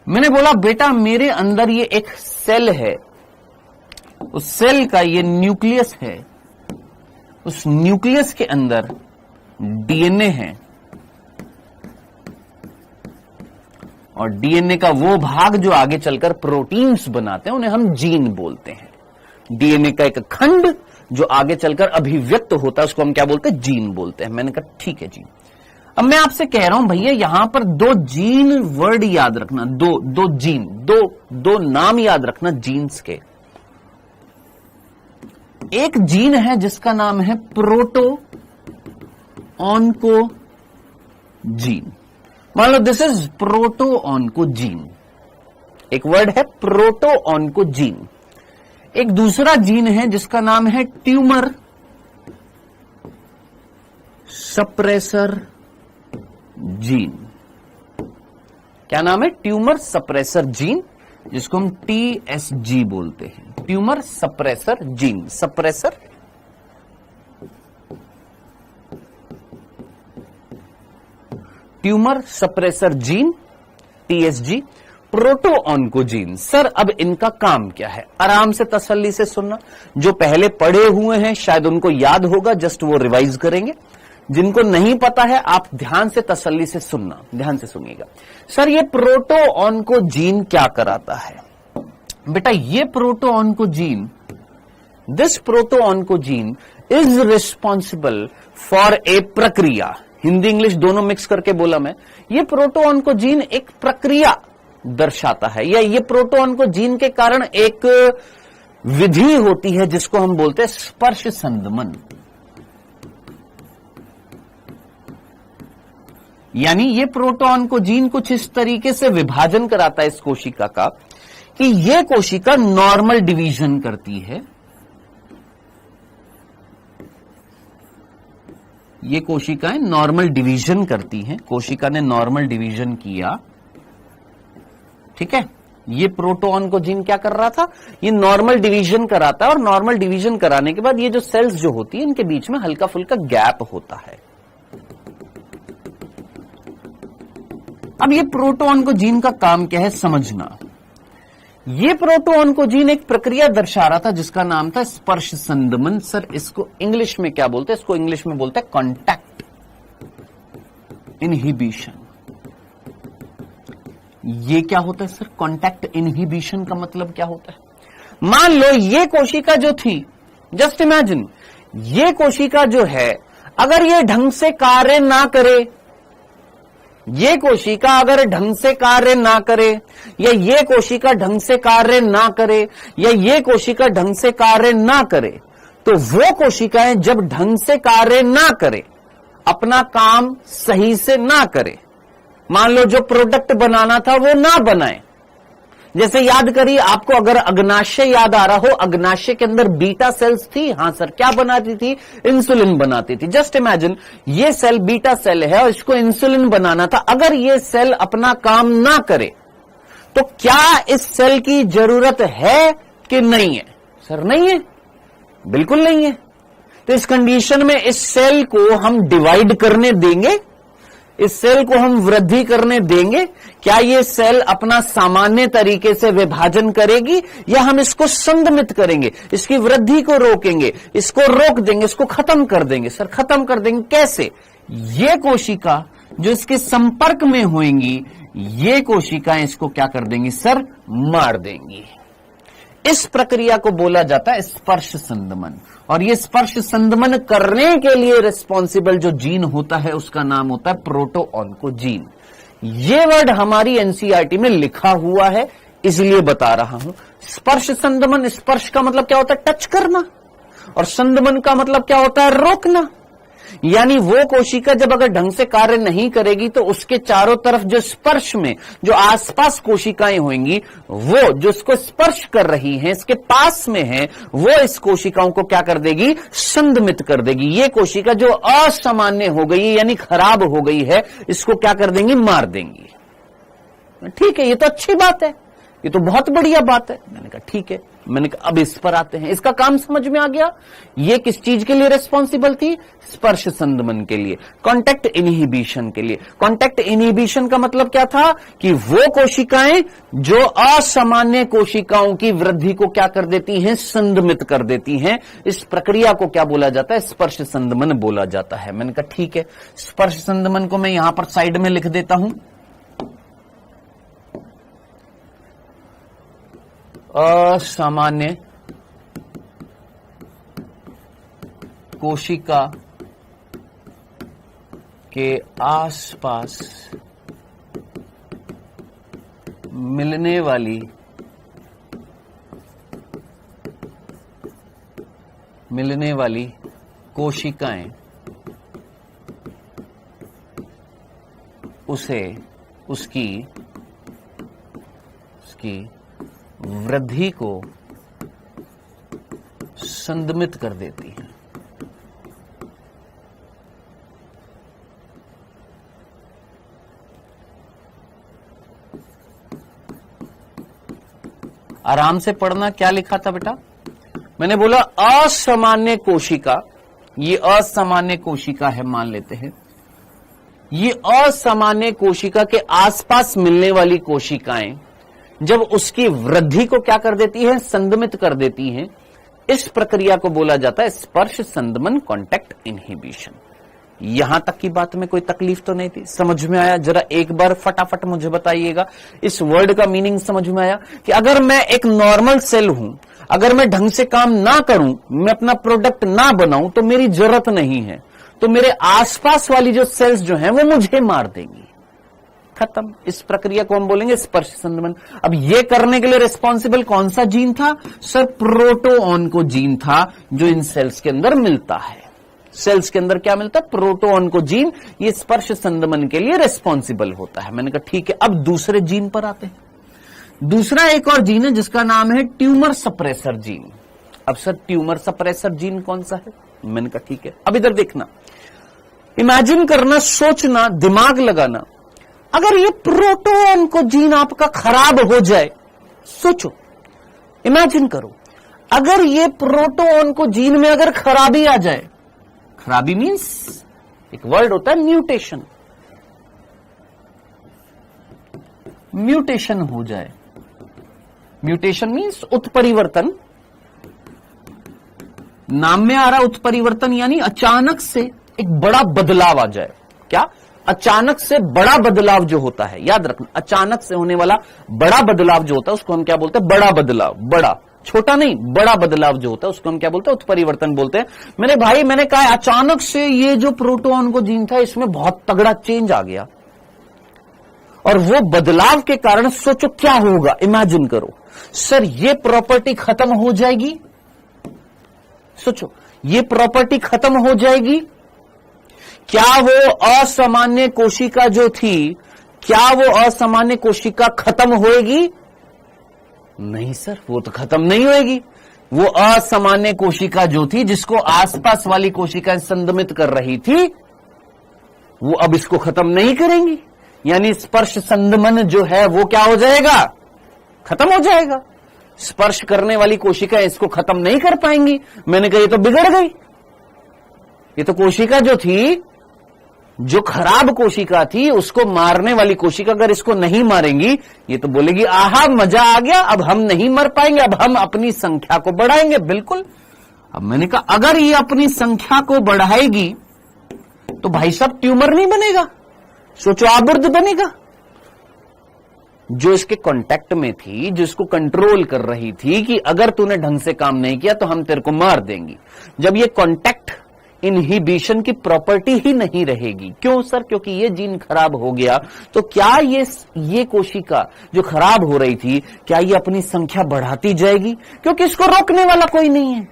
A: मैंने बोला बेटा मेरे अंदर ये एक सेल है, उस सेल का ये न्यूक्लियस है, उस न्यूक्लियस के अंदर डीएनए है, और डीएनए का वो भाग जो आगे चलकर प्रोटीन्स बनाते हैं उन्हें हम जीन बोलते हैं। डीएनए का एक खंड जो आगे चलकर अभिव्यक्त होता है उसको हम क्या बोलते हैं? जीन बोलते हैं। मैंने कहा ठीक है जी। अब मैं आपसे कह रहा हूं भैया यहां पर दो जीन वर्ड याद रखना, दो जीन, दो नाम याद रखना जीन्स के। एक जीन है जिसका नाम है प्रोटो ऑन्कोजीन। मान लो दिस इज प्रोटो ऑन्कोजीन, एक वर्ड है प्रोटो ऑन्कोजीन। एक दूसरा जीन है जिसका नाम है ट्यूमर सप्रेसर जीन। क्या नाम है? ट्यूमर सप्रेसर जीन, जिसको हम टीएसजी बोलते हैं, tumour suppressor gene. Suppressor tumour suppressor gene, TSG, proto oncogene. Sir अब इनका काम क्या है? आराम से तसल्ली से सुनना। जो पहले पढ़े हुए हैं शायद उनको याद होगा, जस्ट वो रिवाइज करेंगे। जिनको नहीं पता है आप ध्यान से तसल्ली से सुनना, ध्यान से सुनिएगा। सर ये प्रोटो ऑन्कोजीन क्या कराता है? बेटा ये proto oncogene, this proto oncogene is responsible for a प्रक्रिया। हिंदी इंग्लिश दोनों मिक्स करके बोला मैं। ये प्रोटो ऑन्कोजीन एक प्रक्रिया दर्शाता है, या ये प्रोटो ऑन्कोजीन के कारण एक विधि होती है जिसको हम बोलते हैं स्पर्श संदमन। यानी ये प्रोटो ऑन्कोजीन कुछ इस तरीके से विभाजन कराता है इस कोशिका का कि ये कोशिका नॉर्मल डिवीजन करती है, ये कोशिकाएं नॉर्मल डिवीजन करती हैं। कोशिका ने नॉर्मल डिवीजन किया, ठीक है। ये प्रोटो ऑन्कोजीन क्या कर रहा था? ये नॉर्मल डिवीजन कराता है, और नॉर्मल डिवीजन कराने के बाद ये जो सेल्स जो होती है इनके बीच में हल्का फुल्का गैप होता है। अब ये प्रोटो ऑन्कोजीन का काम क्या है समझना। ये प्रोटो ऑन्कोजीन एक प्रक्रिया दर्शा रहा था जिसका नाम था स्पर्श संदमन। सर इसको इंग्लिश में क्या बोलते हैं? इसको इंग्लिश में बोलते हैं कॉन्टैक्ट इनहिबिशन। ये क्या होता है सर? कॉन्टैक्ट इनहिबिशन का मतलब क्या होता है? मान लो ये कोशिका जो थी, जस्ट इमेजिन, ये कोशिका जो है अगर ये ढंग से कार्य ना करे, ये कोशिका अगर ढंग से कार्य ना करे, या ये कोशिका ढंग से कार्य ना करे, या ये कोशिका ढंग से कार्य ना करे, तो वो कोशिकाएं जब ढंग से कार्य ना करे, अपना काम सही से ना करे, मान लो जो प्रोडक्ट बनाना था वो ना बनाए। जैसे याद करिए, आपको अगर अग्नाशय याद आ रहा हो, अग्नाशय के अंदर बीटा सेल्स थी। हां सर, क्या बनाती थी? इंसुलिन बनाती थी। जस्ट इमेजिन, ये सेल बीटा सेल है और इसको इंसुलिन बनाना था। अगर ये सेल अपना काम ना करे तो क्या इस सेल की जरूरत है कि नहीं है? सर नहीं है, बिल्कुल नहीं है। तो इस कंडीशन में इस सेल को हम डिवाइड करने देंगे, इस सेल को हम वृद्धि करने देंगे? क्या ये सेल अपना सामान्य तरीके से विभाजन करेगी, या हम इसको संदमित करेंगे, इसकी वृद्धि को रोकेंगे, इसको रोक देंगे, इसको खत्म कर देंगे? सर खत्म कर देंगे। कैसे? ये कोशिका जो इसके संपर्क में होंगी, ये कोशिकाएं इसको क्या कर देंगी? सर मार देंगी। इस प्रक्रिया को बोला जाता है स्पर्श संदमन। और ये स्पर्श संदमन करने के लिए रिस्पॉन्सिबल जो जीन होता है उसका नाम होता है प्रोटोऑन्कोजीन। ये वर्ड हमारी एनसीईआरटी में लिखा हुआ है, इसलिए बता रहा हूं। स्पर्श संदमन, स्पर्श का मतलब क्या होता है? टच करना, और संदमन का मतलब क्या होता है? रोकना। यानी वो कोशिका जब अगर ढंग से कार्य नहीं करेगी तो उसके चारों तरफ जो स्पर्श में जो आसपास कोशिकाएं होंगी, वो जो इसको स्पर्श कर रही हैं, इसके पास में है, वो इस कोशिकाओं को क्या कर देगी? संदमित कर देगी। ये कोशिका जो असामान्य हो गई यानी खराब हो गई है, इसको क्या कर देंगी? मार देंगी। ठीक है, ये तो अच्छी बात है, ये तो बहुत बढ़िया बात है। मैंने कहा ठीक है। मैंने कहा अब इस पर आते हैं। इसका काम समझ में आ गया। ये किस चीज के लिए रिस्पॉन्सिबल थी? स्पर्श संदमन के लिए, कांटेक्ट इनहिबिशन के लिए। कांटेक्ट इनहिबिशन का मतलब क्या था? कि वो कोशिकाएं जो असामान्य कोशिकाओं की वृद्धि को क्या कर देती हैं? संदमित कर देती हैं। इस प्रक्रिया को क्या बोला जाता है? स्पर्श संदमन बोला जाता है। मैंने कहा ठीक है, स्पर्श संदमन को मैं यहां पर साइड में लिख देता हूं। असामान्य कोशिका के आसपास मिलने वाली कोशिकाएं उसे उसकी वृद्धि को संदमित कर देती है। आराम से पढ़ना। क्या लिखा था बेटा? मैंने बोला असामान्य कोशिका, ये असामान्य कोशिका है मान लेते हैं। ये असामान्य कोशिका के आसपास मिलने वाली कोशिकाएं जब उसकी वृद्धि को क्या कर देती है? संदमित कर देती हैं। इस प्रक्रिया को बोला जाता है स्पर्श संदमन, कांटेक्ट इनहिबिशन। यहां तक की बात में कोई तकलीफ तो नहीं थी? समझ में आया? जरा एक बार फटाफट मुझे बताइएगा, इस वर्ड का मीनिंग समझ में आया? कि अगर मैं एक नॉर्मल सेल हूं, अगर मैं ढंग से काम ना करूं, मैं अपना प्रोडक्ट ना बनाऊं, तो मेरी जरूरत नहीं है, तो मेरे आसपास वाली जो सेल्स जो हैं वो मुझे मार देंगी। खत्म। इस प्रक्रिया को हम बोलेंगे स्पर्श संदमन। अब ये करने के लिए रिस्पॉन्सिबल कौन सा जीन था? सर प्रोटोऑन्कोजीन था, जो इन सेल्स के अंदर मिलता है। सेल्स के अंदर क्या मिलता है? प्रोटोऑन्कोजीन। ये स्पर्श संदमन के लिए रिस्पॉन्सिबल होता है। मैंने कहा ठीक है। अब दूसरे जीन पर आते हैं। दूसरा एक और जीन है जिसका नाम है ट्यूमर सप्रेसर जीन। अब सर ट्यूमर सप्रेसर जीन कौन सा है? मैंने कहा ठीक है। अब इधर देखना, इमेजिन करना, सोचना, दिमाग लगाना। अगर ये प्रोटोऑन्कोजीन आपका खराब हो जाए, सोचो, इमेजिन करो, अगर ये प्रोटोऑन्कोजीन में अगर खराबी आ जाए, खराबी मीन्स एक वर्ड होता है म्यूटेशन। म्यूटेशन हो जाए, म्यूटेशन मीन्स उत्परिवर्तन। नाम में आ रहा उत्परिवर्तन, यानी अचानक से एक बड़ा बदलाव आ जाए। क्या? अचानक से बड़ा बदलाव जो होता है, याद रखना, अचानक से होने वाला बड़ा बदलाव जो होता है उसको हम क्या बोलते हैं? बड़ा बदलाव। बड़ा, छोटा नहीं, बड़ा बदलाव जो होता है उसको हम क्या बोलते हैं, उत्परिवर्तन बोलते हैं। मेरे भाई मैंने कहा अचानक से ये जो प्रोटोन को जीन था इसमें बहुत तगड़ा चेंज आ गया, और वो बदलाव के कारण सोचो क्या होगा, इमेजिन करो सर ये प्रॉपर्टी खत्म हो जाएगी, सोचो ये प्रॉपर्टी खत्म हो जाएगी, क्या वो असामान्य कोशिका जो थी, क्या वो असामान्य कोशिका खत्म होएगी? नहीं सर, वो तो खत्म नहीं होएगी। वो असामान्य कोशिका जो थी जिसको आसपास वाली कोशिकाएं संदमित कर रही थी, वो अब इसको खत्म नहीं करेंगी, यानी स्पर्श संदमन जो है वो क्या हो जाएगा, खत्म हो जाएगा। स्पर्श करने वाली कोशिकाएं इसको खत्म नहीं कर पाएंगी। मैंने कहा ये तो बिगड़ गई, ये तो कोशिका जो थी, जो खराब कोशिका थी, उसको मारने वाली कोशिका अगर इसको नहीं मारेंगी, ये तो बोलेगी आहा मजा आ गया, अब हम नहीं मर पाएंगे, अब हम अपनी संख्या को बढ़ाएंगे। बिल्कुल। अब मैंने कहा अगर ये अपनी संख्या को बढ़ाएगी तो भाई साहब ट्यूमर नहीं बनेगा, सोचो आबुर्द बनेगा। जो इसके कांटेक्ट में थी, जो इसको कंट्रोल कर रही थी कि अगर तूने ढंग से काम नहीं किया तो हम तेरे को मार देंगी, जब ये कांटेक्ट इनहिबिशन की प्रॉपर्टी ही नहीं रहेगी। क्यों सर? क्योंकि ये जीन खराब हो गया, तो क्या ये कोशिका जो खराब हो रही थी, क्या ये अपनी संख्या बढ़ाती जाएगी? क्योंकि इसको रोकने वाला कोई नहीं है।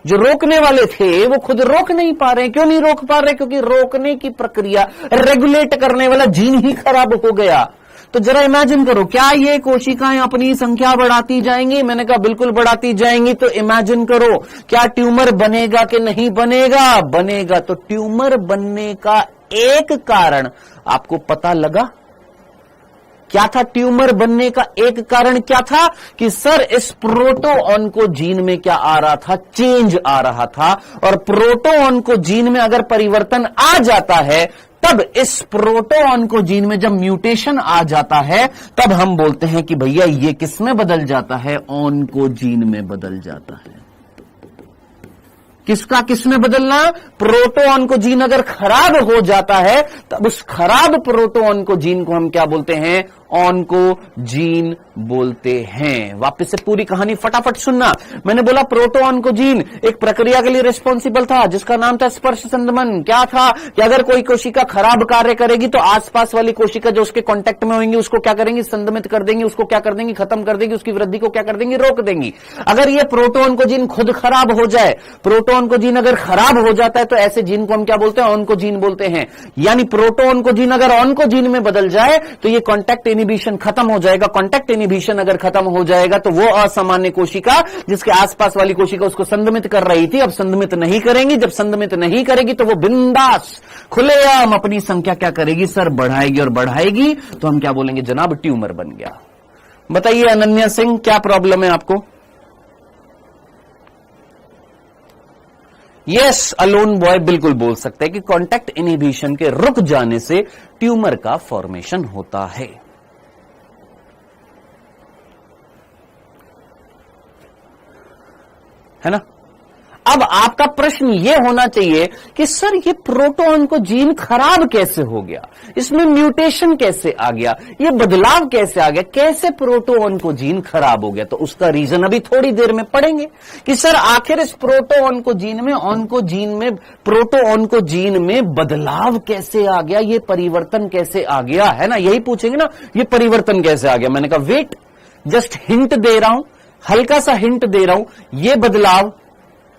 A: जो रोकने वाले थे वो खुद रोक नहीं पा रहे। क्यों नहीं रोक पा रहे? क्योंकि रोकने की प्रक्रिया, रेगुलेट करने वाला जीन ही खराब हो गया। तो जरा इमेजिन करो, क्या ये कोशिकाएं अपनी संख्या बढ़ाती जाएंगी? मैंने कहा बिल्कुल बढ़ाती जाएंगी। तो इमेजिन करो, क्या ट्यूमर बनेगा कि नहीं बनेगा? बनेगा। तो ट्यूमर बनने का एक कारण आपको पता लगा? क्या था ट्यूमर बनने का एक कारण? क्या था कि सर इस प्रोटोऑन्कोजीन में क्या आ रहा था? चेंज आ रहा था। और प्रोटोऑन्कोजीन में अगर परिवर्तन आ जाता है, तब इस प्रोटोऑन्कोजीन में जब म्यूटेशन आ जाता है, तब हम बोलते हैं कि भैया ये किस में बदल जाता है? ऑन्कोजीन में बदल जाता है। किसका किस में बदलना? प्रोटोऑन्कोजीन अगर खराब हो जाता है, तब उस खराब प्रोटोऑन्कोजीन को हम क्या बोलते हैं? ऑन्कोजीन बोलते हैं। वापस से पूरी कहानी फटाफट सुनना। मैंने बोला प्रोटोऑन्कोजीन एक प्रक्रिया के लिए रिस्पॉन्सिबल था जिसका नाम था स्पर्श संदमन। क्या था कि अगर कोई कोशिका खराब कार्य करेगी तो आसपास वाली कोशिका जो उसके कांटेक्ट में होंगी उसको क्या करेंगी? संदमित कर देंगी। उसको क्या कर देंगी? खत्म कर देंगी। उसकी वृद्धि को क्या कर देंगी? रोक देंगी। अगर ये प्रोटोऑन्कोजीन खुद खराब हो जाए, प्रोटोऑन्कोजीन अगर खराब हो जाता है, तो ऐसे जीन को हम क्या बोलते हैं? ऑन्कोजीन बोलते हैं। यानी प्रोटोऑन्कोजीन अगर ऑन्कोजीन में बदल जाए तो ये कांटेक्ट इनहिबिशन खत्म हो जाएगा। कांटेक्ट इनहिबिशन अगर खत्म हो जाएगा तो वो असामान्य कोशिका जिसके आसपास वाली कोशिका उसको संदमित कर रही थी, अब संदमित नहीं करेंगी। जब संदमित नहीं करेगी तो वो बिंदास खुलेआम अपनी संख्या क्या करेगी? सर बढ़ाएगी। और बढ़ाएगी तो हम क्या बोलेंगे? जनाब ट्यूमर बन गया। बताइए अनन्या सिंह, क्या प्रॉब्लम है आपको? यस, अलोन बॉय बिल्कुल बोल सकते हैं कि कांटेक्ट इनहिबिशन के रुक जाने से ट्यूमर का फॉर्मेशन होता है। है ना? अब आपका प्रश्न यह होना चाहिए कि सर ये प्रोटोऑन्कोजीन खराब कैसे हो गया? इसमें म्यूटेशन कैसे आ गया? ये बदलाव कैसे आ गया? कैसे प्रोटोऑन्कोजीन खराब हो गया? तो उसका रीजन अभी थोड़ी देर में पढ़ेंगे कि सर आखिर इस प्रोटोऑन्कोजीन में प्रोटोऑन्कोजीन में बदलाव कैसे आ गया? ये परिवर्तन कैसे आ गया? है ना? यही पूछेंगे ना, ये परिवर्तन कैसे आ गया? मैंने कहा वेट, जस्ट हिंट दे रहा हूं, हल्का सा हिंट दे रहा हूं। ये बदलाव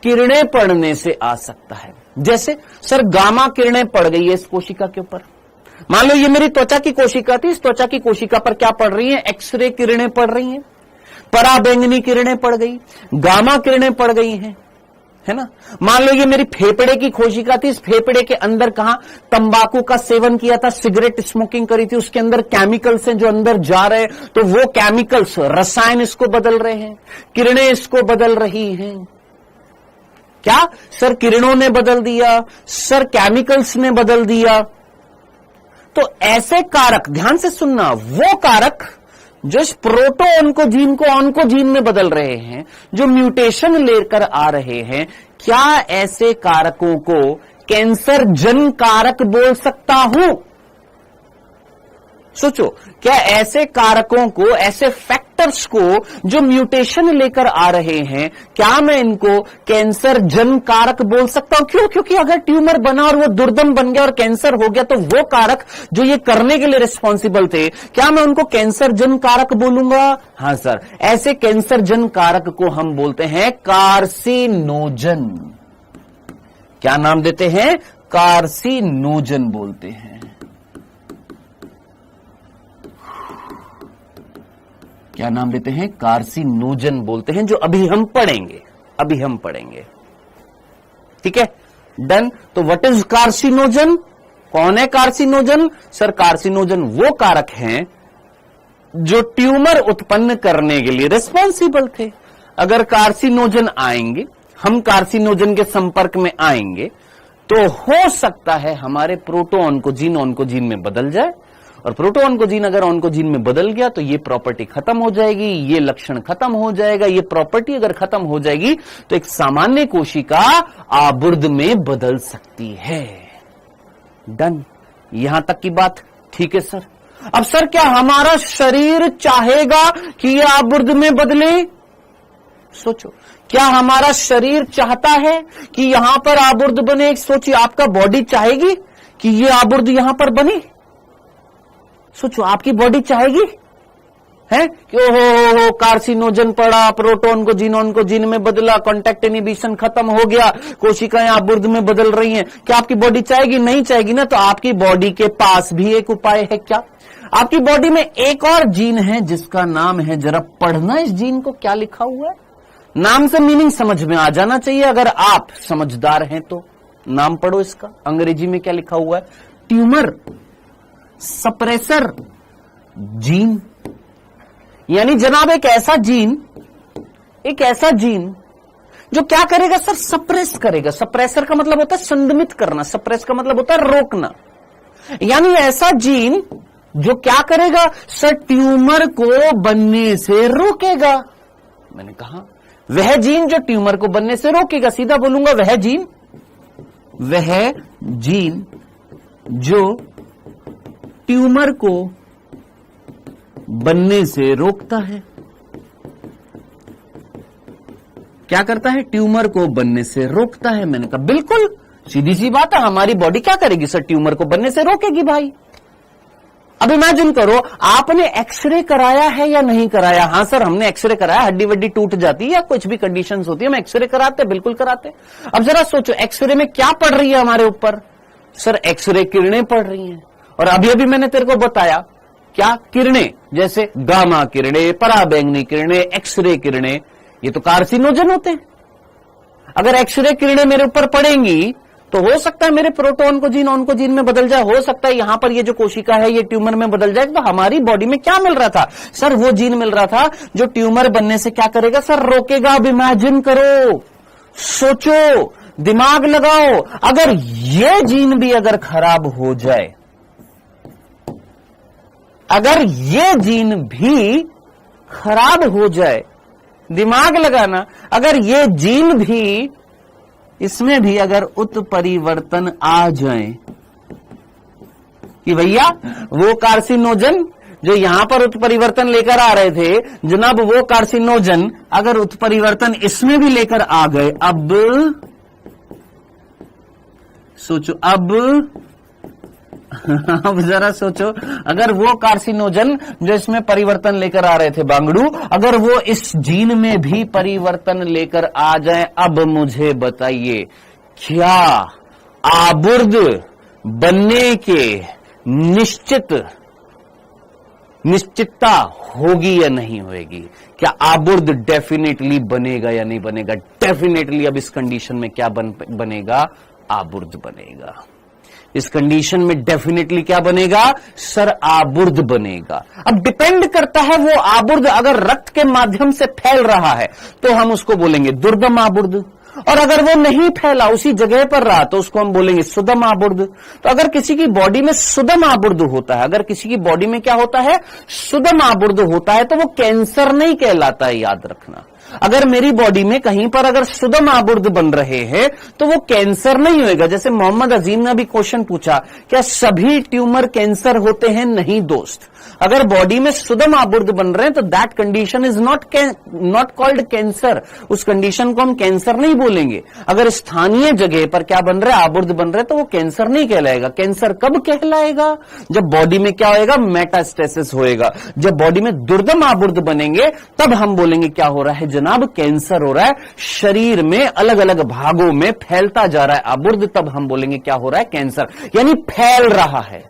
A: किरणें पड़ने से आ सकता है। जैसे सर गामा किरणें पड़ गई है इस कोशिका के ऊपर। मान लो ये मेरी त्वचा की कोशिका थी, इस त्वचा की कोशिका पर क्या पड़ रही है? एक्सरे किरणें पड़ रही हैं, पराबैंगनी किरणें पड़ गई, गामा किरणें पड़ गई हैं। है ना? मान लो ये मेरी फेफड़े की कोशिका थी, इस फेफड़े के अंदर कहां तंबाकू का सेवन किया था, सिगरेट स्मोकिंग करी थी, उसके अंदर केमिकल्स हैं जो अंदर जा रहे हैं, तो वो केमिकल्स, रसायन इसको बदल रहे हैं, किरणें इसको बदल रही हैं। क्या सर किरणों ने बदल दिया? सर केमिकल्स ने बदल दिया। तो ऐसे कारक, ध्यान से सुनना, वो कारक जो इस प्रोटोऑन्कोजीन को ऑन्कोजीन में बदल रहे हैं, जो म्यूटेशन लेकर आ रहे हैं, क्या ऐसे कारकों को कैंसर जन कारक बोल सकता हूं? सोचो, क्या ऐसे कारकों को, ऐसे फैक्ट फैक्टर्स को जो म्यूटेशन लेकर आ रहे हैं, क्या मैं इनको कैंसर जन कारक बोल सकता हूं? क्यों? क्योंकि अगर ट्यूमर बना और वो दुर्दम बन गया और कैंसर हो गया, तो वो कारक जो ये करने के लिए रिस्पॉन्सिबल थे, क्या मैं उनको कैंसर जन कारक बोलूंगा? हां सर, ऐसे कैंसर जन कारक को हम बोलते हैं कार्सिनोजन। क्या नाम देते हैं? कार्सिनोजन बोलते हैं। क्या नाम देते हैं? कार्सिनोजन बोलते हैं, जो अभी हम पढ़ेंगे। ठीक है, डन। तो व्हाट इज कार्सिनोजन? कौन है कार्सिनोजन? सर, कार्सिनोजन वो कारक हैं जो ट्यूमर उत्पन्न करने के लिए रिस्पॉन्सिबल थे। अगर कार्सिनोजन आएंगे, हम कार्सिनोजन के संपर्क में आएंगे, तो हो सकता है हमारे प्रोटोन को जीन ऑन्कोजीन में बदल जाए, और प्रोटोन को जीन अगर ऑन्कोजीन में बदल गया तो ये प्रॉपर्टी खत्म हो जाएगी, ये लक्षण खत्म हो जाएगा। ये प्रॉपर्टी अगर खत्म हो जाएगी तो एक सामान्य कोशिका आबुर्द में बदल सकती है। डन, यहां तक की बात ठीक है सर। अब सर, क्या हमारा शरीर चाहेगा कि ये आबुर्द में बदले? सोचो, क्या हमारा शरीर चाहता है कि यहां पर आबुर्द बने? सोचिए, आपका बॉडी चाहेगी कि ये आबुर्द यहां पर बने? सोचो, आपकी बॉडी चाहेगी है कि ओहो कार्सिनोजन पड़ा, प्रोटोन को जीनोन को जीन में बदला, कॉन्टैक्ट इनहिबिशन खत्म हो गया, कोशिकाएं आबुर्द में बदल रही हैं। क्या आपकी बॉडी चाहेगी? नहीं चाहेगी ना। तो आपकी बॉडी के पास भी एक उपाय है। क्या? आपकी बॉडी में एक और जीन है जिसका नाम है, जरा पढ़ना इस जीन को, क्या लिखा हुआ है। नाम से मीनिंग समझ में आ जाना चाहिए अगर आप समझदार हैं तो। नाम पढ़ो इसका, अंग्रेजी में क्या लिखा हुआ है? Tumour suppressor gene. यानी जनाब एक ऐसा जीन जो क्या करेगा सर? सप्रेस करेगा। सप्रेसर का मतलब होता है संदमित करना, सप्रेस का मतलब होता है रोकना। यानी ऐसा जीन जो क्या करेगा सर? ट्यूमर को बनने से रोकेगा। मैंने कहा वह जीन जो ट्यूमर को बनने से रोकेगा। सीधा बोलूंगा, वह जीन जो ट्यूमर को बनने से रोकता है। क्या करता है? ट्यूमर को बनने से रोकता है। मैंने कहा बिल्कुल सीधी सी बात है, हमारी बॉडी क्या करेगी सर? ट्यूमर को बनने से रोकेगी भाई। अब इमेजिन करो, आपने एक्सरे कराया है या नहीं कराया? हां सर, हमने एक्सरे कराया। हड्डी वड्डी टूट जाती है या कुछ भी कंडीशंस होती है, हम एक्सरे कराते, बिल्कुल कराते। अब जरा सोचो, एक्सरे में क्या पड़ रही है हमारे ऊपर? सर, एक्सरे किरणें पड़ रही हैं। और अभी अभी मैंने तेरे को बताया क्या? किरणें, जैसे गामा किरणें, पराबैंगनी किरणें, एक्सरे किरणें, ये तो कार्सिनोजन होते हैं। अगर एक्सरे किरणें मेरे ऊपर पड़ेंगी तो हो सकता है मेरे प्रोटोन को जीन ऑन्कोजीन में बदल जाए, हो सकता है यहां पर ये जो कोशिका है ये ट्यूमर में बदल जाए। तो हमारी बॉडी में क्या मिल रहा था सर? वो जीन मिल रहा था जो ट्यूमर बनने से क्या करेगा सर? रोकेगा। अब इमेजिन करो, सोचो, दिमाग लगाओ, अगर ये जीन भी अगर खराब हो जाए, अगर ये जीन भी खराब हो जाए, दिमाग लगाना, अगर ये जीन भी, इसमें भी अगर उत्परिवर्तन आ जाए कि भैया वो कार्सिनोजन जो यहां पर उत्परिवर्तन लेकर आ रहे थे जनाब, वो कार्सिनोजन अगर उत्परिवर्तन इसमें भी लेकर आ गए, अब सोचो, अब जरा सोचो, अगर वो कार्सिनोजन जो इसमें परिवर्तन लेकर आ रहे थे बांगड़ू, अगर वो इस जीन में भी परिवर्तन लेकर आ जाए, अब मुझे बताइए क्या आबुर्द बनने के निश्चितता होगी या नहीं होगी? क्या आबुर्द डेफिनेटली बनेगा या नहीं बनेगा? डेफिनेटली अब इस कंडीशन में क्या बनेगा? आबुर्द बनेगा। इस कंडीशन में डेफिनेटली क्या बनेगा सर? आबुर्द बनेगा। अब डिपेंड करता है वो आबुर्द अगर रक्त के माध्यम से फैल रहा है तो हम उसको बोलेंगे दुर्दम आबुर्द, और अगर वो नहीं फैला, उसी जगह पर रहा, तो उसको हम बोलेंगे सुदम आबुर्द। तो अगर किसी की बॉडी में सुदम आबुर्द होता है, अगर किसी की बॉडी में क्या होता है? सुदम आबुर्द होता है, तो वो कैंसर नहीं कहलाता है, याद रखना। अगर मेरी बॉडी में कहीं पर अगर सुदम आबुर्द बन रहे हैं तो वो कैंसर नहीं होएगा। जैसे मोहम्मद अजीम ने अभी क्वेश्चन पूछा, क्या सभी ट्यूमर कैंसर होते हैं? नहीं दोस्त, अगर बॉडी में सुदम आबुर्द बन रहे हैं तो that condition is not called cancer. उस कंडीशन को हम कैंसर नहीं बोलेंगे। अगर स्थानीय जगह पर क्या बन रहा है, आबुर्द बन रहे हैं, तो वो कैंसर नहीं कहलाएगा। कैंसर कब कहलाएगा? जब बॉडी में क्या होएगा, मेटास्टेसिस होएगा। जब बॉडी में दुर्दम आबुर्द बनेंगे तब हम बोलेंगे क्या हो रहा है जनाब, कैंसर हो रहा है। शरीर में अलग अलग भागों में फैलता जा रहा है आबुर्द, तब हम बोलेंगे क्या हो रहा है, कैंसर, यानी फैल रहा है।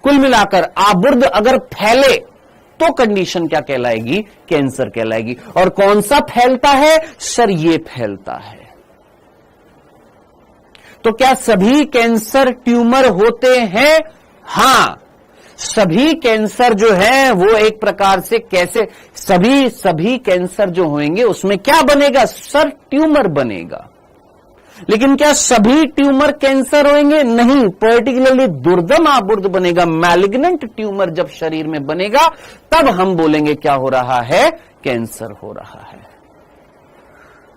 A: कुल मिलाकर आबुर्द अगर फैले तो कंडीशन क्या कहलाएगी, कैंसर कहलाएगी। और कौन सा फैलता है सर, ये फैलता है। तो क्या सभी कैंसर ट्यूमर होते हैं? हां, सभी कैंसर जो है वो एक प्रकार से कैसे, सभी कैंसर जो होंगे उसमें क्या बनेगा सर, ट्यूमर बनेगा। लेकिन क्या सभी ट्यूमर कैंसर होंगे? नहीं, पर्टिकुलरली दुर्दम आबुर्द बनेगा, मैलिग्नेंट ट्यूमर जब शरीर में बनेगा तब हम बोलेंगे क्या हो रहा है, कैंसर हो रहा है।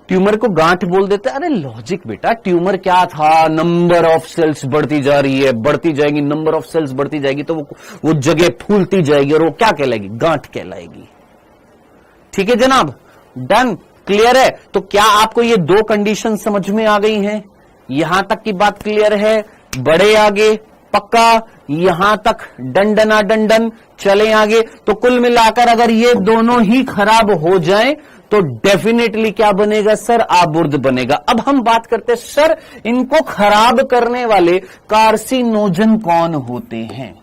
A: ट्यूमर को गांठ बोल देते हैं। अरे लॉजिक बेटा, ट्यूमर क्या था, नंबर ऑफ सेल्स बढ़ती जा रही है, बढ़ती जाएगी, नंबर ऑफ सेल्स बढ़ती जाएगी तो वो जगह फूलती जाएगी और वो क्या कहलाएगी, गांठ कहलाएगी। ठीक है जनाब, डन, क्लियर है। तो क्या आपको ये दो कंडीशन समझ में आ गई हैं? यहां तक की बात क्लियर है? बढ़े आगे, पक्का, यहां तक डंडना डंडन, चले आगे। तो कुल मिलाकर अगर ये दोनों ही खराब हो जाएं तो डेफिनेटली क्या बनेगा सर, आबुर्द बनेगा। अब हम बात करते हैं सर, इनको खराब करने वाले कार्सिनोजन कौन होते हैं?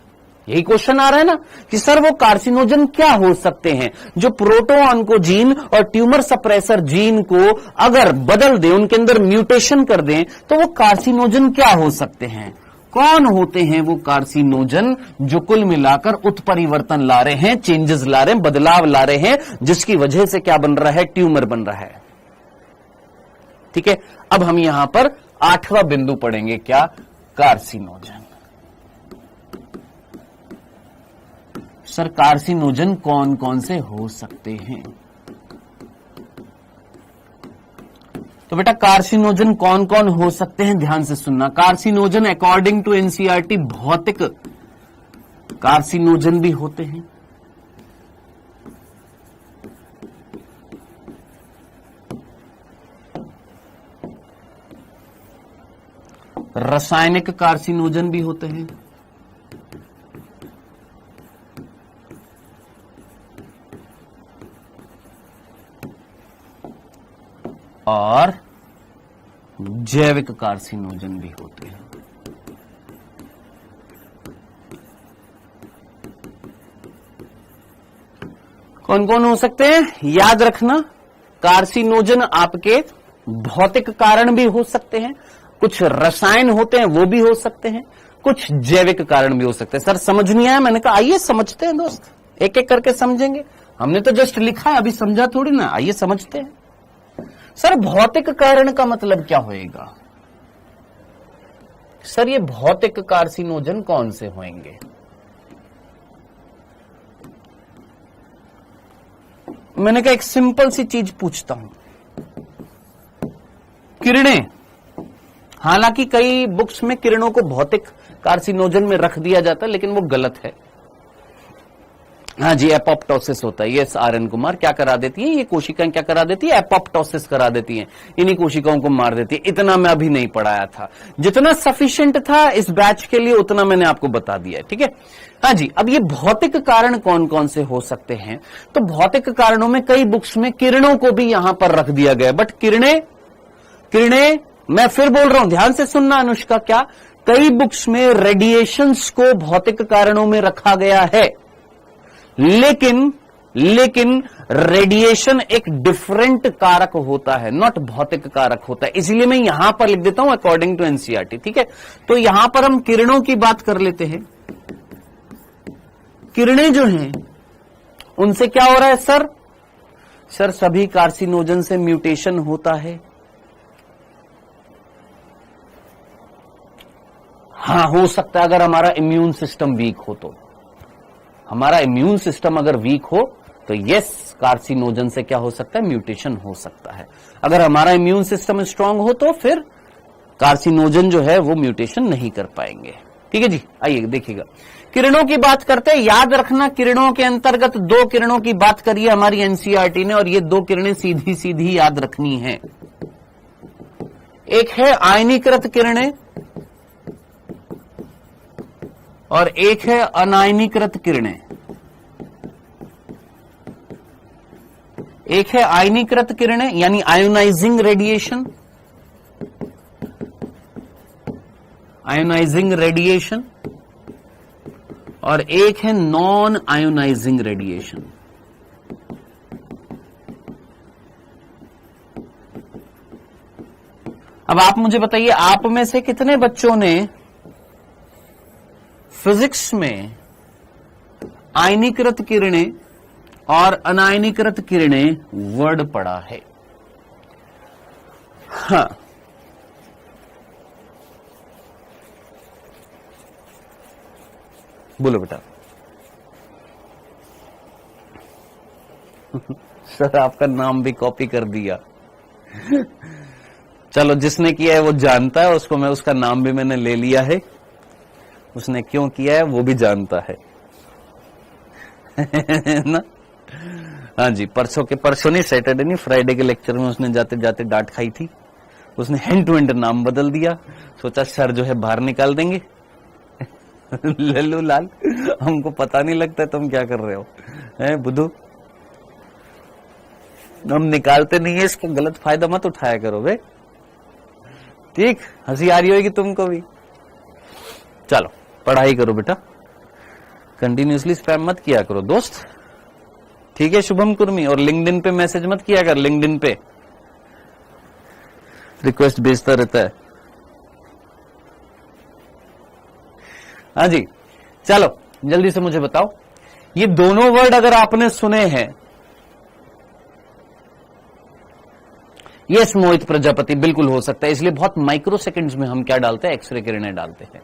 A: यही क्वेश्चन आ रहा है ना कि सर वो कार्सिनोजन क्या हो सकते हैं जो प्रोटोऑन्कोजीन और ट्यूमर सप्रेसर जीन को अगर बदल दें, उनके अंदर म्यूटेशन कर दें, तो वो कार्सिनोजन क्या हो सकते हैं? कौन होते हैं वो कार्सिनोजन जो कुल मिलाकर उत्परिवर्तन ला रहे हैं, चेंजेस ला रहे हैं, बदलाव ला रहे हैं, जिसकी वजह से क्या बन रहा है, ट्यूमर बन रहा है। ठीक है, अब हम यहां पर 8वां बिंदु पढ़ेंगे, क्या, कार्सिनोजन। सर कार्सिनोजन कौन कौन से हो सकते हैं? तो बेटा कार्सिनोजन कौन कौन हो सकते हैं, ध्यान से सुनना। कार्सिनोजन अकॉर्डिंग टू एनसीईआरटी भौतिक कार्सिनोजन भी होते हैं, रासायनिक कार्सिनोजन भी होते हैं, और जैविक कार्सिनोजन भी होते हैं। कौन कौन हो सकते हैं याद रखना, कार्सिनोजन आपके भौतिक कारण भी हो सकते हैं, कुछ रसायन होते हैं वो भी हो सकते हैं, कुछ जैविक कारण भी हो सकते हैं। सर समझ नहीं आया? मैंने कहा आइए समझते हैं दोस्त, एक एक करके समझेंगे। हमने तो जस्ट लिखा है, अभी समझा थोड़ी ना, आइए समझते हैं। सर भौतिक कारण का मतलब क्या होएगा? सर ये भौतिक कार्सिनोजन कौन से होंगे? मैंने कहा एक सिंपल सी चीज पूछता हूं, किरणें। हालांकि कई बुक्स में किरणों को भौतिक कार्सिनोजन में रख दिया जाता है, लेकिन वो गलत है। हाँ जी, एपोप्टोसिस होता है। ये आर.एन. कुमार क्या करा देती है, ये कोशिकाएं क्या करा देती है, एपोप्टोसिस करा देती हैं, इन्हीं कोशिकाओं को मार देती है। इतना मैं अभी नहीं पढ़ाया था, जितना सफिशिएंट था इस बैच के लिए उतना मैंने आपको बता दिया, ठीक है। हाँ जी, अब ये भौतिक कारण कौन कौन से हो सकते हैं? तो भौतिक कारणों में कई बुक्स में किरणों को भी यहां पर रख दिया गया, बट किरणें मैं फिर बोल रहा हूं, ध्यान से सुनना अनुष्का, क्या कई बुक्स में रेडिएशंस को भौतिक कारणों में रखा गया है, लेकिन रेडिएशन एक डिफरेंट कारक होता है, नॉट भौतिक कारक होता है। इसलिए मैं यहां पर लिख देता हूं अकॉर्डिंग टू एनसीईआरटी, ठीक है। तो यहां पर हम किरणों की बात कर लेते हैं। किरणें जो हैं उनसे क्या हो रहा है सर सभी कार्सिनोजन से म्यूटेशन होता है। हाँ, हो सकता है अगर हमारा इम्यून सिस्टम वीक हो तो। हमारा इम्यून सिस्टम अगर वीक हो तो यस, कार्सिनोजन से क्या हो सकता है, म्यूटेशन हो सकता है। अगर हमारा इम्यून सिस्टम स्ट्रांग हो तो फिर कार्सिनोजन जो है वो म्यूटेशन नहीं कर पाएंगे। ठीक है जी, आइए देखिएगा, किरणों की बात करते हैं। याद रखना, किरणों के अंतर्गत दो किरणों की बात करी है हमारी एनसीईआरटी ने, और ये दो किरणें सीधी सीधी याद रखनी है। एक है आयनीकृत किरणें और एक है अनायनीकृत किरणें। एक है आयनीकृत किरणें यानी आयोनाइजिंग रेडिएशन, आयोनाइजिंग रेडिएशन, और एक है नॉन आयोनाइजिंग रेडिएशन। अब आप मुझे बताइए, आप में से कितने बच्चों ने फिजिक्स में आयनीकृत किरणें और अनायनीकृत किरणें वर्ड पढ़ा है? हाँ, बोलो बेटा। सर आपका नाम भी कॉपी कर दिया। चलो, जिसने किया है वो जानता है, उसको मैं उसका नाम भी मैंने ले लिया है, उसने क्यों किया है वो भी जानता है ना। हाँ जी, परसों नहीं, सैटरडे नहीं, फ्राइडे के लेक्चर में उसने जाते जाते डांट खाई थी। उसने हैंड टू हैंड नाम बदल दिया, सोचा सर जो है बाहर निकाल देंगे। लल्लू लाल, हमको पता नहीं लगता तुम क्या कर रहे हो, है बुद्धू। हम निकालते नहीं है, इसका गलत फायदा मत उठाया करो बे। ठीक, हंसी आ रही होगी तुमको भी। चलो पढ़ाई करो बेटा, कंटिन्यूअसली स्पैम मत किया करो दोस्त। ठीक है शुभम कुर्मी, और लिंक्डइन पे मैसेज मत किया कर, लिंक्डइन पे रिक्वेस्ट भेजता रहता है। हाँ जी, चलो जल्दी से मुझे बताओ, ये दोनों वर्ड अगर आपने सुने हैं, यस मोहित प्रजापति, बिल्कुल हो सकता है, इसलिए बहुत माइक्रो सेकंड्स में हम क्या डालते हैं, एक्सरे किरणें डालते हैं।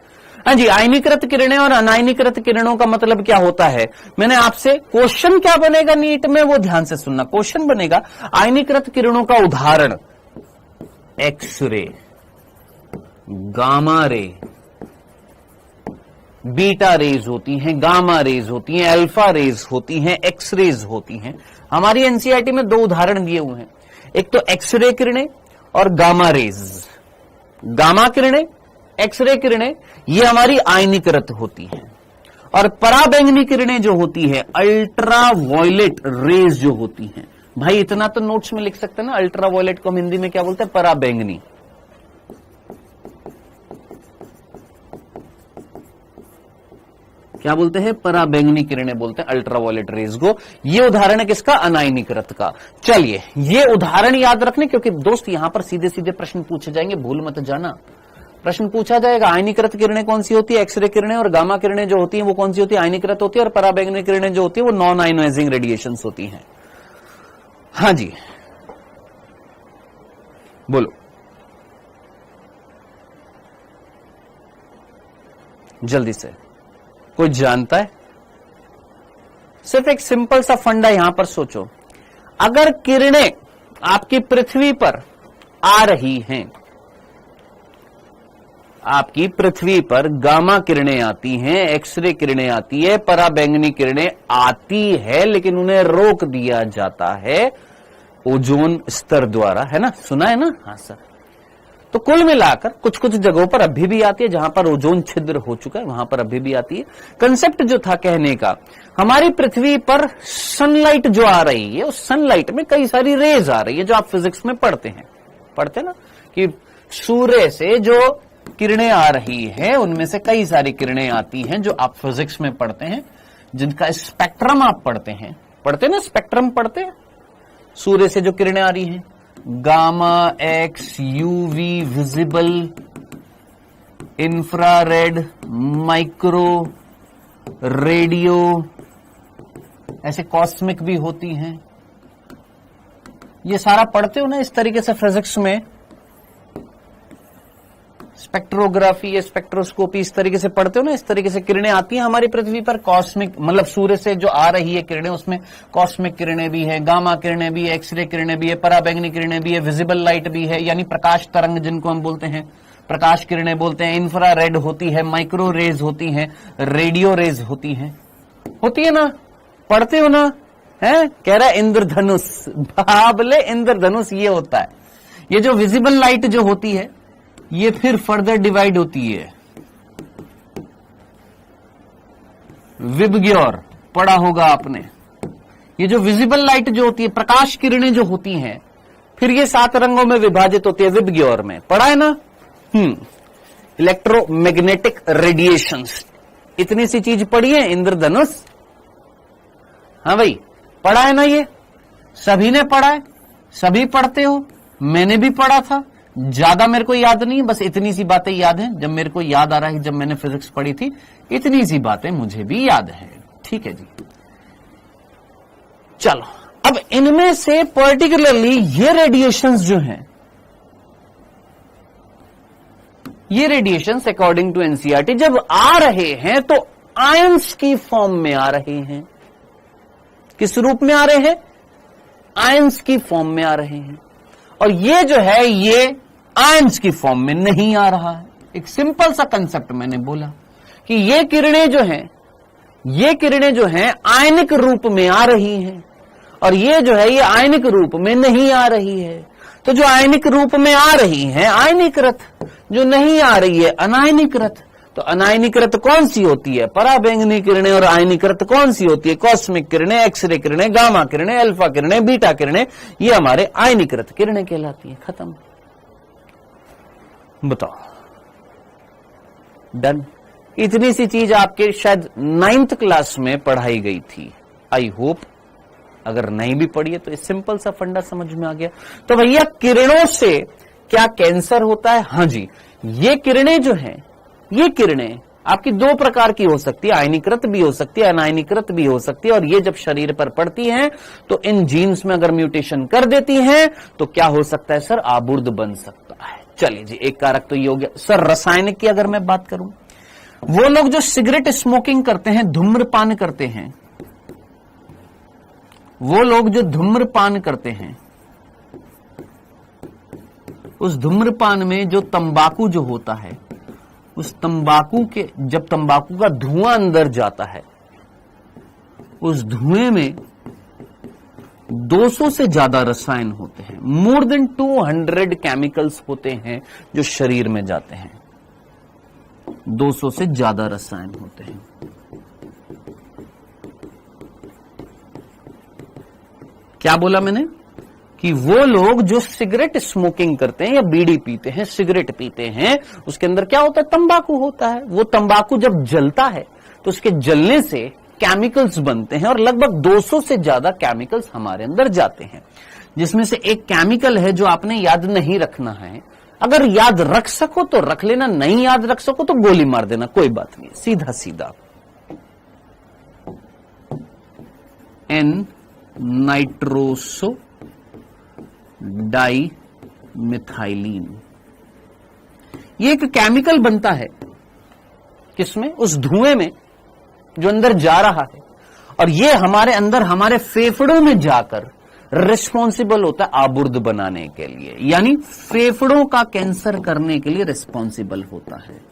A: हाँ जी, आयनीकृत किरणें और अनायनीकृत किरणों का मतलब क्या होता है, मैंने आपसे, क्वेश्चन क्या बनेगा नीट में वो ध्यान से सुनना। क्वेश्चन बनेगा आयनीकृत किरणों का उदाहरण x ray, gamma ray, beta rays होती हैं, गामा रेज होती हैं, अल्फा रेज होती हैं, एक्स रेज होती हैं। हमारी एनसीईआरटी में दो उदाहरण दिए हुए हैं, एक तो एक्सरे किरणें और गामा रेज। गामा किरणें, एक्सरे किरणें, ये हमारी आयनीकृत होती हैं, और पराबैंगनी किरणें जो होती है, अल्ट्रा वायलेट रेज जो होती हैं। भाई इतना तो नोट्स में लिख सकते हैं ना, अल्ट्रा वायलेट को हम हिंदी में क्या बोलते हैं, पराबैंगनी। क्या बोलते हैं, पराबैंगनी किरणें बोलते हैं अल्ट्रा वायलेट रेज को। ये उदाहरण है किसका, अनायनीकृत का। चलिए ये उदाहरण याद रखने, क्योंकि दोस्त यहां पर सीधे सीधे प्रश्न पूछे जाएंगे, भूल मत जाना। प्रश्न पूछा जाएगा आयनीकृत किरणें कौन सी होती है, एक्सरे किरणें, और गामा किरणें जो होती हैं वो कौन सी होती है, आयनीकृत होती है, और पराबैंगनी किरणें जो होती है वो नॉन आयोनाइजिंग रेडिएशंस होती हैं। हाँ जी बोलो, जल्दी से, कोई जानता है? सिर्फ एक सिंपल सा फंडा यहां पर सोचो, अगर किरणें आपकी पृथ्वी पर आ रही हैं, आपकी पृथ्वी पर गामा किरणें आती हैं, एक्सरे किरणें आती है, पराबैंगनी किरणें आती है, लेकिन उन्हें रोक दिया जाता है ओजोन स्तर द्वारा, है ना, सुना है ना। हाँ सर, तो कुल मिलाकर कुछ कुछ जगहों पर अभी भी आती है, जहां पर ओजोन छिद्र हो चुका है वहां पर अभी भी आती है। कंसेप्ट जो था कहने का, हमारी पृथ्वी पर सनलाइट जो आ रही है, उस सनलाइट में कई सारी रेज आ रही है, जो आप फिजिक्स में पढ़ते ना, कि सूर्य से जो किरणें आ रही हैं उनमें से कई सारी किरणें आती हैं जो आप फिजिक्स में पढ़ते हैं, जिनका स्पेक्ट्रम आप पढ़ते ना, स्पेक्ट्रम पढ़ते हैं। सूर्य से जो किरणें आ रही हैं, gamma, x, UV, visible, infrared, micro, radio, ऐसे कॉस्मिक भी होती हैं। ये सारा पढ़ते हो ना इस तरीके से फिजिक्स में। स्पेक्ट्रोग्राफी या स्पेक्ट्रोस्कोपी इस तरीके से पढ़ते हो ना, इस तरीके से किरणें आती हैं हमारी पृथ्वी पर। कॉस्मिक मतलब सूर्य से जो आ रही है किरणें, उसमें कॉस्मिक किरणें भी है, गामा किरणें भी है, एक्सरे किरणें भी है, पराबैंगनी किरणें भी है, विजिबल लाइट भी है, यानी प्रकाश तरंग जिनको हम बोलते हैं, प्रकाश किरणें बोलते हैं। इंफ्रारेड होती है, माइक्रो रेज होती है, रेडियो रेज होती है ना, पढ़ते हो ना, है? कह रहा है इंद्रधनुष, बाबले इंद्रधनुष ये होता है। ये जो विजिबल लाइट जो होती है ये फिर फर्दर डिवाइड होती है, विबग्योर पढ़ा होगा आपने। ये जो विजिबल लाइट जो होती है, प्रकाश किरणें जो होती हैं, फिर ये 7 रंगों में विभाजित होती है, विबग्योर में पढ़ा है ना। इलेक्ट्रोमैग्नेटिक रेडिएशंस, इतनी सी चीज पढ़ी है, इंद्रधनुष। हाँ भाई, पढ़ा है ना, ये सभी ने पढ़ा है, सभी पढ़ते हो, मैंने भी पढ़ा था। ज्यादा मेरे को याद नहीं है, बस इतनी सी बातें याद हैं। जब मेरे को याद आ रहा है, जब मैंने फिजिक्स पढ़ी थी, इतनी सी बातें मुझे भी याद है। ठीक है जी, चलो अब इनमें से पर्टिकुलरली ये रेडिएशंस जो हैं, ये रेडिएशंस अकॉर्डिंग टू एनसीईआरटी जब आ रहे हैं तो आयंस की फॉर्म में आ रहे हैं। किस रूप में आ रहे हैं? आयंस की फॉर्म में आ रहे हैं। और ये जो है ये आयंस की फॉर्म में नहीं आ रहा है। एक सिंपल सा कंसेप्ट मैंने बोला कि ये किरणें जो हैं आयनिक रूप में आ रही हैं, और ये जो है ये आयनिक रूप में नहीं आ रही है। तो जो आयनिक रूप में आ रही हैं आयनीकृत, जो नहीं आ रही है अनायनीकृत। तो अनायनीकृत कौन सी होती है? पराबैंगनी किरणें। और आयनीकृत कौन सी होती है? कॉस्मिक किरणें, एक्सरे किरणें, गामा किरणें, अल्फा किरणें, बीटा किरणें। ये हमारे आयनीकृत किरणें कहलाती हैं। खत्म, बताओ, डन। इतनी सी चीज आपके शायद 9th क्लास में पढ़ाई गई थी। आई होप अगर नहीं भी पढ़ी है तो इस सिंपल सा फंडा समझ में आ गया। तो भैया किरणों से क्या कैंसर होता है? हाँ जी, ये किरणें जो हैं, ये किरणें आपकी 2 प्रकार की हो सकती है, आयनीकृत भी हो सकती है, अनायनीकृत भी हो सकती है। और ये जब शरीर पर पड़ती हैं तो इन जीन्स में अगर म्यूटेशन कर देती हैं तो क्या हो सकता है सर? आबुर्द बन सकता है। चलिए जी, एक कारक तो ये हो गया। सर रासायनिक की अगर मैं बात करूं, वो लोग जो सिगरेट स्मोकिंग करते हैं, धूम्रपान करते हैं, वो लोग जो धूम्रपान करते हैं, उस धूम्रपान में जो तंबाकू जो होता है, उस तंबाकू के जब तंबाकू का धुआं अंदर जाता है, उस धुएं में 200 से ज्यादा रसायन होते हैं। मोर देन 200 केमिकल्स होते हैं जो शरीर में जाते हैं। 200 से ज्यादा रसायन होते हैं। क्या बोला मैंने? कि वो लोग जो सिगरेट स्मोकिंग करते हैं या बीड़ी पीते हैं, सिगरेट पीते हैं, उसके अंदर क्या होता है? तंबाकू होता है। वो तंबाकू जब जलता है तो उसके जलने से केमिकल्स बनते हैं, और लगभग 200 से ज्यादा केमिकल्स हमारे अंदर जाते हैं। जिसमें से एक केमिकल है जो आपने याद नहीं रखना है। अगर याद रख सको तो रख लेना, नहीं याद रख सको तो गोली मार देना, कोई बात नहीं, सीधा सीधा। एन नाइट्रोसो डाई मिथाइलिन, ये एक केमिकल बनता है। किसमें? उस धुएं में जो अंदर जा रहा है। और ये हमारे अंदर, हमारे फेफड़ों में जाकर रिस्पॉन्सिबल होता है आबुर्द बनाने के लिए, यानी फेफड़ों का कैंसर करने के लिए रिस्पॉन्सिबल होता है।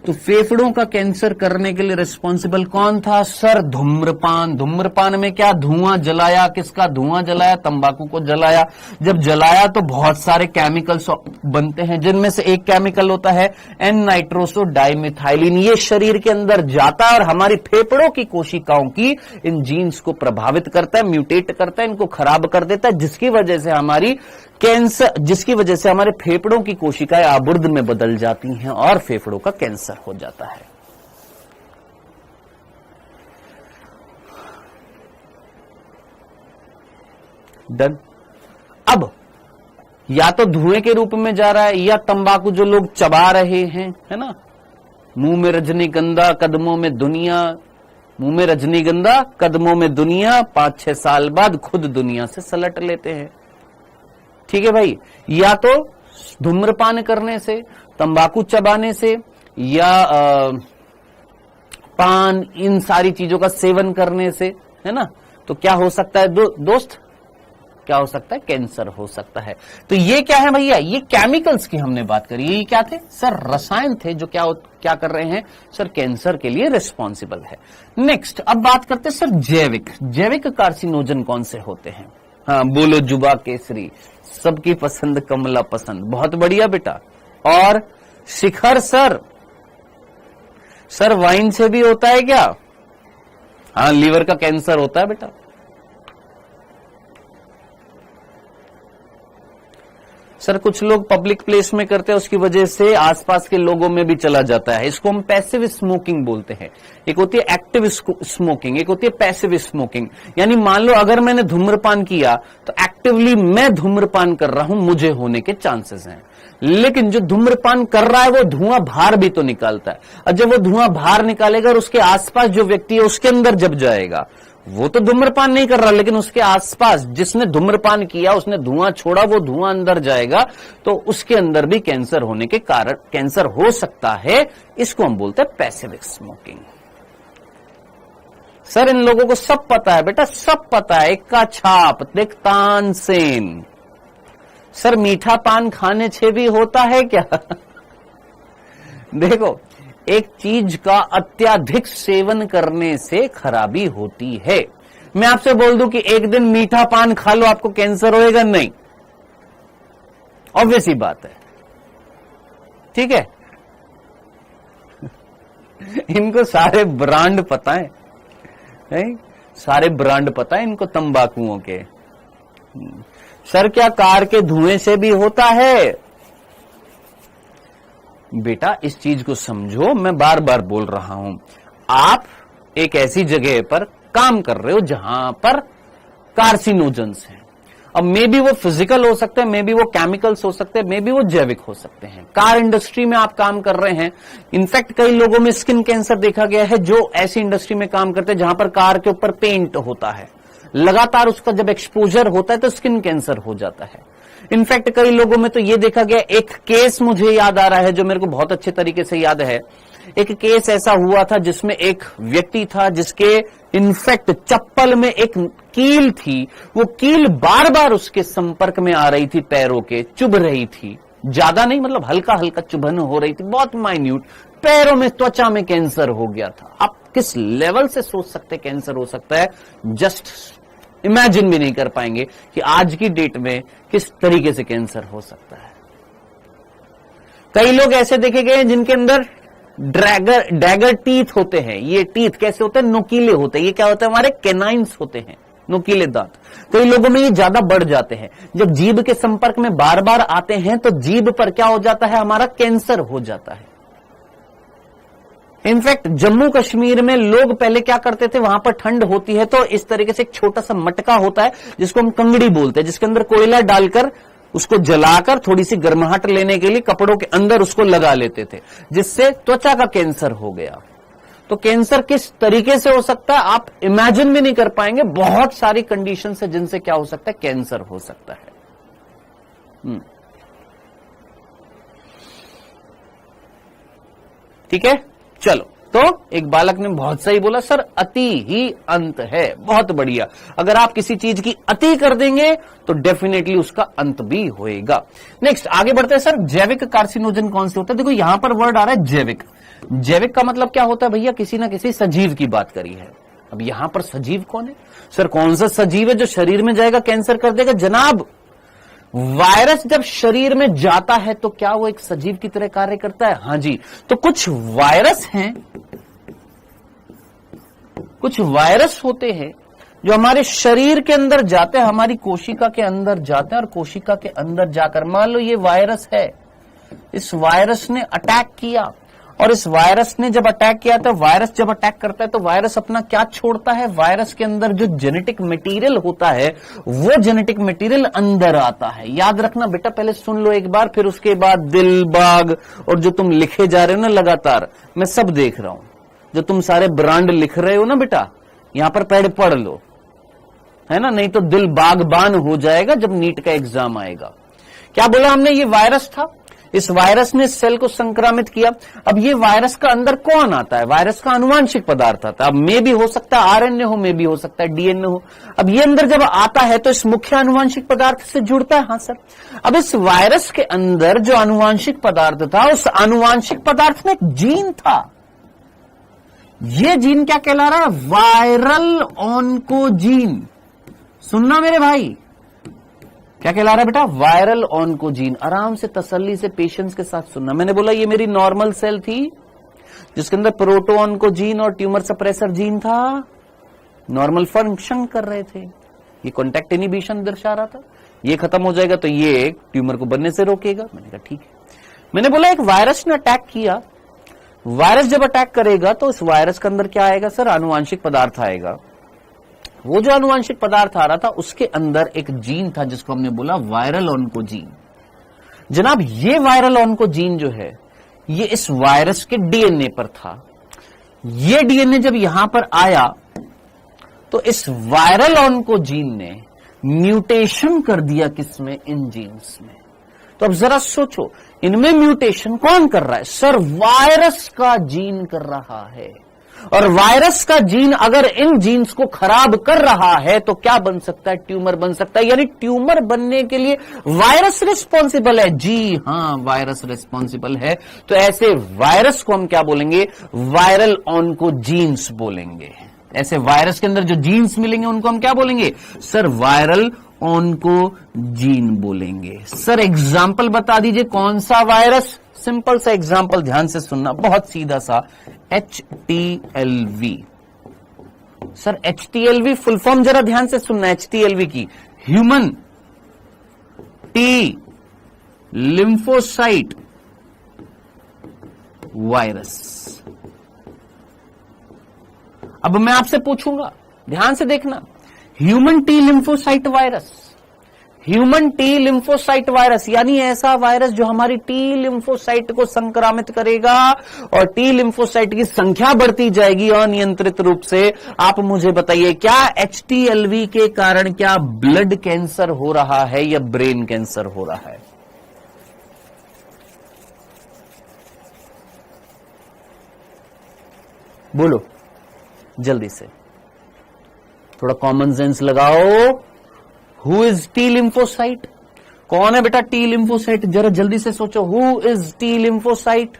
A: तो फेफड़ों का कैंसर करने के लिए रिस्पॉन्सिबल कौन था सर? धूम्रपान। धूम्रपान में क्या? धुआं जलाया। किसका धुआं जलाया? तंबाकू को जलाया। जब जलाया तो बहुत सारे केमिकल्स बनते हैं, जिनमें से एक केमिकल होता है एन नाइट्रोसो डाइमिथाइलिन। ये शरीर के अंदर जाता है और हमारी फेफड़ों की कोशिकाओं की इन जीन्स को प्रभावित करता है, म्यूटेट करता है, इनको खराब कर देता है, जिसकी वजह से हमारी कैंसर, जिसकी वजह से हमारे फेफड़ों की कोशिकाएं आबुर्द में बदल जाती हैं और फेफड़ों का कैंसर हो जाता है। डन। अब या तो धुएं के रूप में जा रहा है, या तंबाकू जो लोग चबा रहे हैं, है ना, मुंह में रजनीगंधा कदमों में दुनिया, मुंह में रजनीगंधा कदमों में दुनिया, 5-6 साल बाद खुद दुनिया से सलट लेते हैं। ठीक है भाई, या तो धूम्रपान करने से, तंबाकू चबाने से, या पान, इन सारी चीजों का सेवन करने से, है ना। तो क्या हो सकता है दोस्त, क्या हो सकता है, कैंसर हो सकता है। तो ये क्या है भैया, ये केमिकल्स की हमने बात करी। ये क्या थे सर, रसायन थे जो क्या कर रहे हैं सर, कैंसर के लिए रिस्पॉन्सिबल है। नेक्स्ट अब बात करते हैं सर जैविक कार्सिनोजन कौन से होते हैं। हाँ बोलो, जुबा केसरी, सबकी पसंद कमला पसंद, बहुत बढ़िया बेटा। और शिखर सर वाइन से भी होता है क्या। हाँ, लीवर का कैंसर होता है बेटा। सर कुछ लोग पब्लिक प्लेस में करते हैं, उसकी वजह से आसपास के लोगों में भी चला जाता है। इसको हम पैसिव स्मोकिंग बोलते हैं। एक होती है एक्टिव स्मोकिंग, एक होती है पैसिव स्मोकिंग। यानी मान लो अगर मैंने धूम्रपान किया तो एक्टिवली मैं धूम्रपान कर रहा हूं, मुझे होने के चांसेस हैं। लेकिन जो धूम्रपान कर रहा है वो धुआं बाहर भी तो निकालता है, और जब वो धुआं बाहर निकालेगा और उसके आसपास जो व्यक्ति है उसके अंदर जब जाएगा, वो तो धूम्रपान नहीं कर रहा, लेकिन उसके आसपास जिसने धूम्रपान किया, उसने धुआं छोड़ा, वो धुआं अंदर जाएगा, तो उसके अंदर भी कैंसर होने के कारण कैंसर हो सकता है। इसको हम बोलते हैं पैसिव स्मोकिंग। सर इन लोगों को सब पता है बेटा, सब पता है। इक्का छाप देख, तानसेन। सर मीठा पान खाने से भी होता है क्या। देखो, एक चीज का अत्यधिक सेवन करने से खराबी होती है। मैं आपसे बोल दूं कि एक दिन मीठा पान खा लो, आपको कैंसर होएगा? नहीं, ऑब्वियस ही बात है। ठीक है। इनको सारे ब्रांड पता है, सारे ब्रांड पता है इनको तंबाकुओं के। सर क्या कार के धुएं से भी होता है? बेटा इस चीज को समझो, मैं बार बार बोल रहा हूं, आप एक ऐसी जगह पर काम कर रहे हो जहां पर कार्सिनोजेंस हैं। अब मे बी वो फिजिकल हो सकते हैं, मे बी वो केमिकल्स हो सकते हैं, मे बी वो जैविक हो सकते हैं। कार इंडस्ट्री में आप काम कर रहे हैं, इनफैक्ट कई लोगों में स्किन कैंसर देखा गया है जो ऐसी इंडस्ट्री में काम करते हैं जहां पर कार के ऊपर पेंट होता है, लगातार उसका जब एक्सपोजर होता है तो स्किन कैंसर हो जाता है। इनफैक्ट कई लोगों में तो ये देखा गया, एक केस मुझे याद आ रहा है जो मेरे को बहुत अच्छे तरीके से याद है। एक केस ऐसा हुआ था जिसमें एक व्यक्ति था जिसके इनफैक्ट चप्पल में एक कील थी, वो कील बार बार उसके संपर्क में आ रही थी, पैरों के चुभ रही थी, ज्यादा नहीं, मतलब हल्का हल्का चुभन हो रही थी, बहुत माइन्यूट, पैरों में, त्वचा में कैंसर हो गया था। आप किस लेवल से सोच सकते कैंसर हो सकता है, जस्ट इमेजिन भी नहीं कर पाएंगे कि आज की डेट में किस तरीके से कैंसर हो सकता है। कई लोग ऐसे देखे गए हैं जिनके अंदर डैगर टीथ होते हैं। ये टीथ कैसे होते हैं? नुकीले होते हैं। ये क्या होता है? हमारे कैनाइन्स होते हैं, नुकीले दांत। कई लोगों में ये ज्यादा बढ़ जाते हैं। जब जीभ के संपर्क में बार बार आते हैं तो जीभ पर क्या हो जाता है? हमारा कैंसर हो जाता है। इनफैक्ट जम्मू कश्मीर में लोग पहले क्या करते थे, वहां पर ठंड होती है तो इस तरीके से एक छोटा सा मटका होता है जिसको हम कंगड़ी बोलते हैं, जिसके अंदर कोयला डालकर उसको जलाकर थोड़ी सी गर्माहट लेने के लिए कपड़ों के अंदर उसको लगा लेते थे, जिससे त्वचा का कैंसर हो गया। तो कैंसर किस तरीके से हो सकता है आप इमेजिन भी नहीं कर पाएंगे। बहुत सारी कंडीशन है जिनसे क्या हो सकता है, कैंसर हो सकता है। ठीक है, चलो। तो एक बालक ने बहुत सही बोला, सर अति ही अंत है। बहुत बढ़िया। अगर आप किसी चीज की अति कर देंगे तो डेफिनेटली उसका अंत भी होएगा। नेक्स्ट आगे बढ़ते हैं। सर जैविक कार्सिनोजन कौन से होता है? देखो यहां पर वर्ड आ रहा है जैविक। जैविक का मतलब क्या होता है भैया? किसी ना किसी सजीव की बात करी है। अब यहां पर सजीव कौन है? सर कौन सा सजीव है जो शरीर में जाएगा कैंसर कर देगा? जनाब वायरस जब शरीर में जाता है तो क्या वो एक सजीव की तरह कार्य करता है? हां जी। तो कुछ वायरस हैं, कुछ वायरस होते हैं जो हमारे शरीर के अंदर जाते हैं, हमारी कोशिका के अंदर जाते हैं, और कोशिका के अंदर जाकर मान लो ये वायरस है, इस वायरस ने अटैक किया, और इस वायरस ने जब अटैक किया तो वायरस जब अटैक करता है तो वायरस अपना क्या छोड़ता है? वायरस के अंदर जो जेनेटिक मटेरियल होता है वो जेनेटिक मटेरियल अंदर आता है। याद रखना बेटा, पहले सुन लो एक बार, फिर उसके बाद दिल बाग और जो तुम लिखे जा रहे हो ना लगातार, मैं सब देख रहा हूं। जो तुम सारे ब्रांड लिख रहे हो ना बेटा, यहां पर पढ़ लो, है ना, नहीं तो दिल बागबान हो जाएगा जब नीट का एग्जाम आएगा। क्या बोला हमने? ये वायरस था, इस वायरस ने सेल को संक्रमित किया। अब ये वायरस का अंदर कौन आता है? वायरस का आनुवांशिक पदार्थ आता है। अब मे भी हो सकता है आरएनए हो, मे भी हो सकता है डीएनए हो। अब ये अंदर जब आता है तो इस मुख्य आनुवांशिक पदार्थ से जुड़ता है। हाँ सर। अब इस वायरस के अंदर जो आनुवांशिक पदार्थ था, उस आनुवांशिक पदार्थ में एक जीन था। ये जीन क्या कहला रहा है? Viral oncogene. सुनना मेरे भाई, क्या कहला रहा है बेटा? Viral oncogene. आराम से, तसल्ली से, पेशेंस के साथ सुनना। मैंने बोला ये मेरी नॉर्मल सेल थी जिसके अंदर प्रोटो ऑन्कोजीन और ट्यूमर सप्रेसर जीन था, नॉर्मल फंक्शन कर रहे थे। ये कॉन्टैक्ट इनिबिशन दर्शा रहा था। ये खत्म हो जाएगा तो ये ट्यूमर को बनने से रोकेगा। मैंने कहा ठीक है। मैंने बोला एक वायरस ने अटैक किया। वायरस जब अटैक करेगा तो इस वायरस के अंदर क्या आएगा सर? आनुवांशिक पदार्थ आएगा। वो जो आनुवांशिक पदार्थ आ रहा था उसके अंदर एक जीन था जिसको हमने बोला वायरल ऑन्कोजीन। जनाब ये वायरल ऑन्कोजीन जो है ये इस वायरस के डीएनए पर था। ये डीएनए जब यहां पर आया तो इस वायरल ऑन्कोजीन ने म्यूटेशन कर दिया। किसमें? इन जीन्स में। तो अब जरा सोचो, इनमें म्यूटेशन कौन कर रहा है? सर वायरस का जीन कर रहा है। और वायरस का जीन अगर इन जीन्स को खराब कर रहा है तो क्या बन सकता है? ट्यूमर बन सकता है। यानी ट्यूमर बनने के लिए वायरस रिस्पॉन्सिबल है। जी हां, वायरस रिस्पॉन्सिबल है। तो ऐसे वायरस को हम क्या बोलेंगे? वायरल ऑन्कोजीन्स बोलेंगे। ऐसे वायरस के अंदर जो जीन्स मिलेंगे उनको हम क्या बोलेंगे? सर वायरल ऑन्कोजीन बोलेंगे। सर एग्जाम्पल बता दीजिए, कौन सा वायरस? सिंपल सा एग्जाम्पल, ध्यान से सुनना, बहुत सीधा सा। HTLV। Sir HTLV full form जरा ध्यान से सुनना। HTLV की ह्यूमन टी लिम्फोसाइट वायरस। अब मैं आपसे पूछूंगा, ध्यान से देखना, human T lymphocyte virus. Human T lymphocyte virus यानी ऐसा वायरस जो हमारी टी लिम्फोसाइट को संक्रमित करेगा और टी लिम्फोसाइट की संख्या बढ़ती जाएगी अनियंत्रित रूप से। आप मुझे बताइए, क्या HTLV के कारण क्या ब्लड कैंसर हो रहा है या ब्रेन कैंसर हो रहा है? बोलो जल्दी से, थोड़ा कॉमन सेंस लगाओ। Who is T lymphocyte? कौन है बेटा टी लिम्फोसाइट? जरा जल्दी से सोचो, हु इज टी लिम्फोसाइट?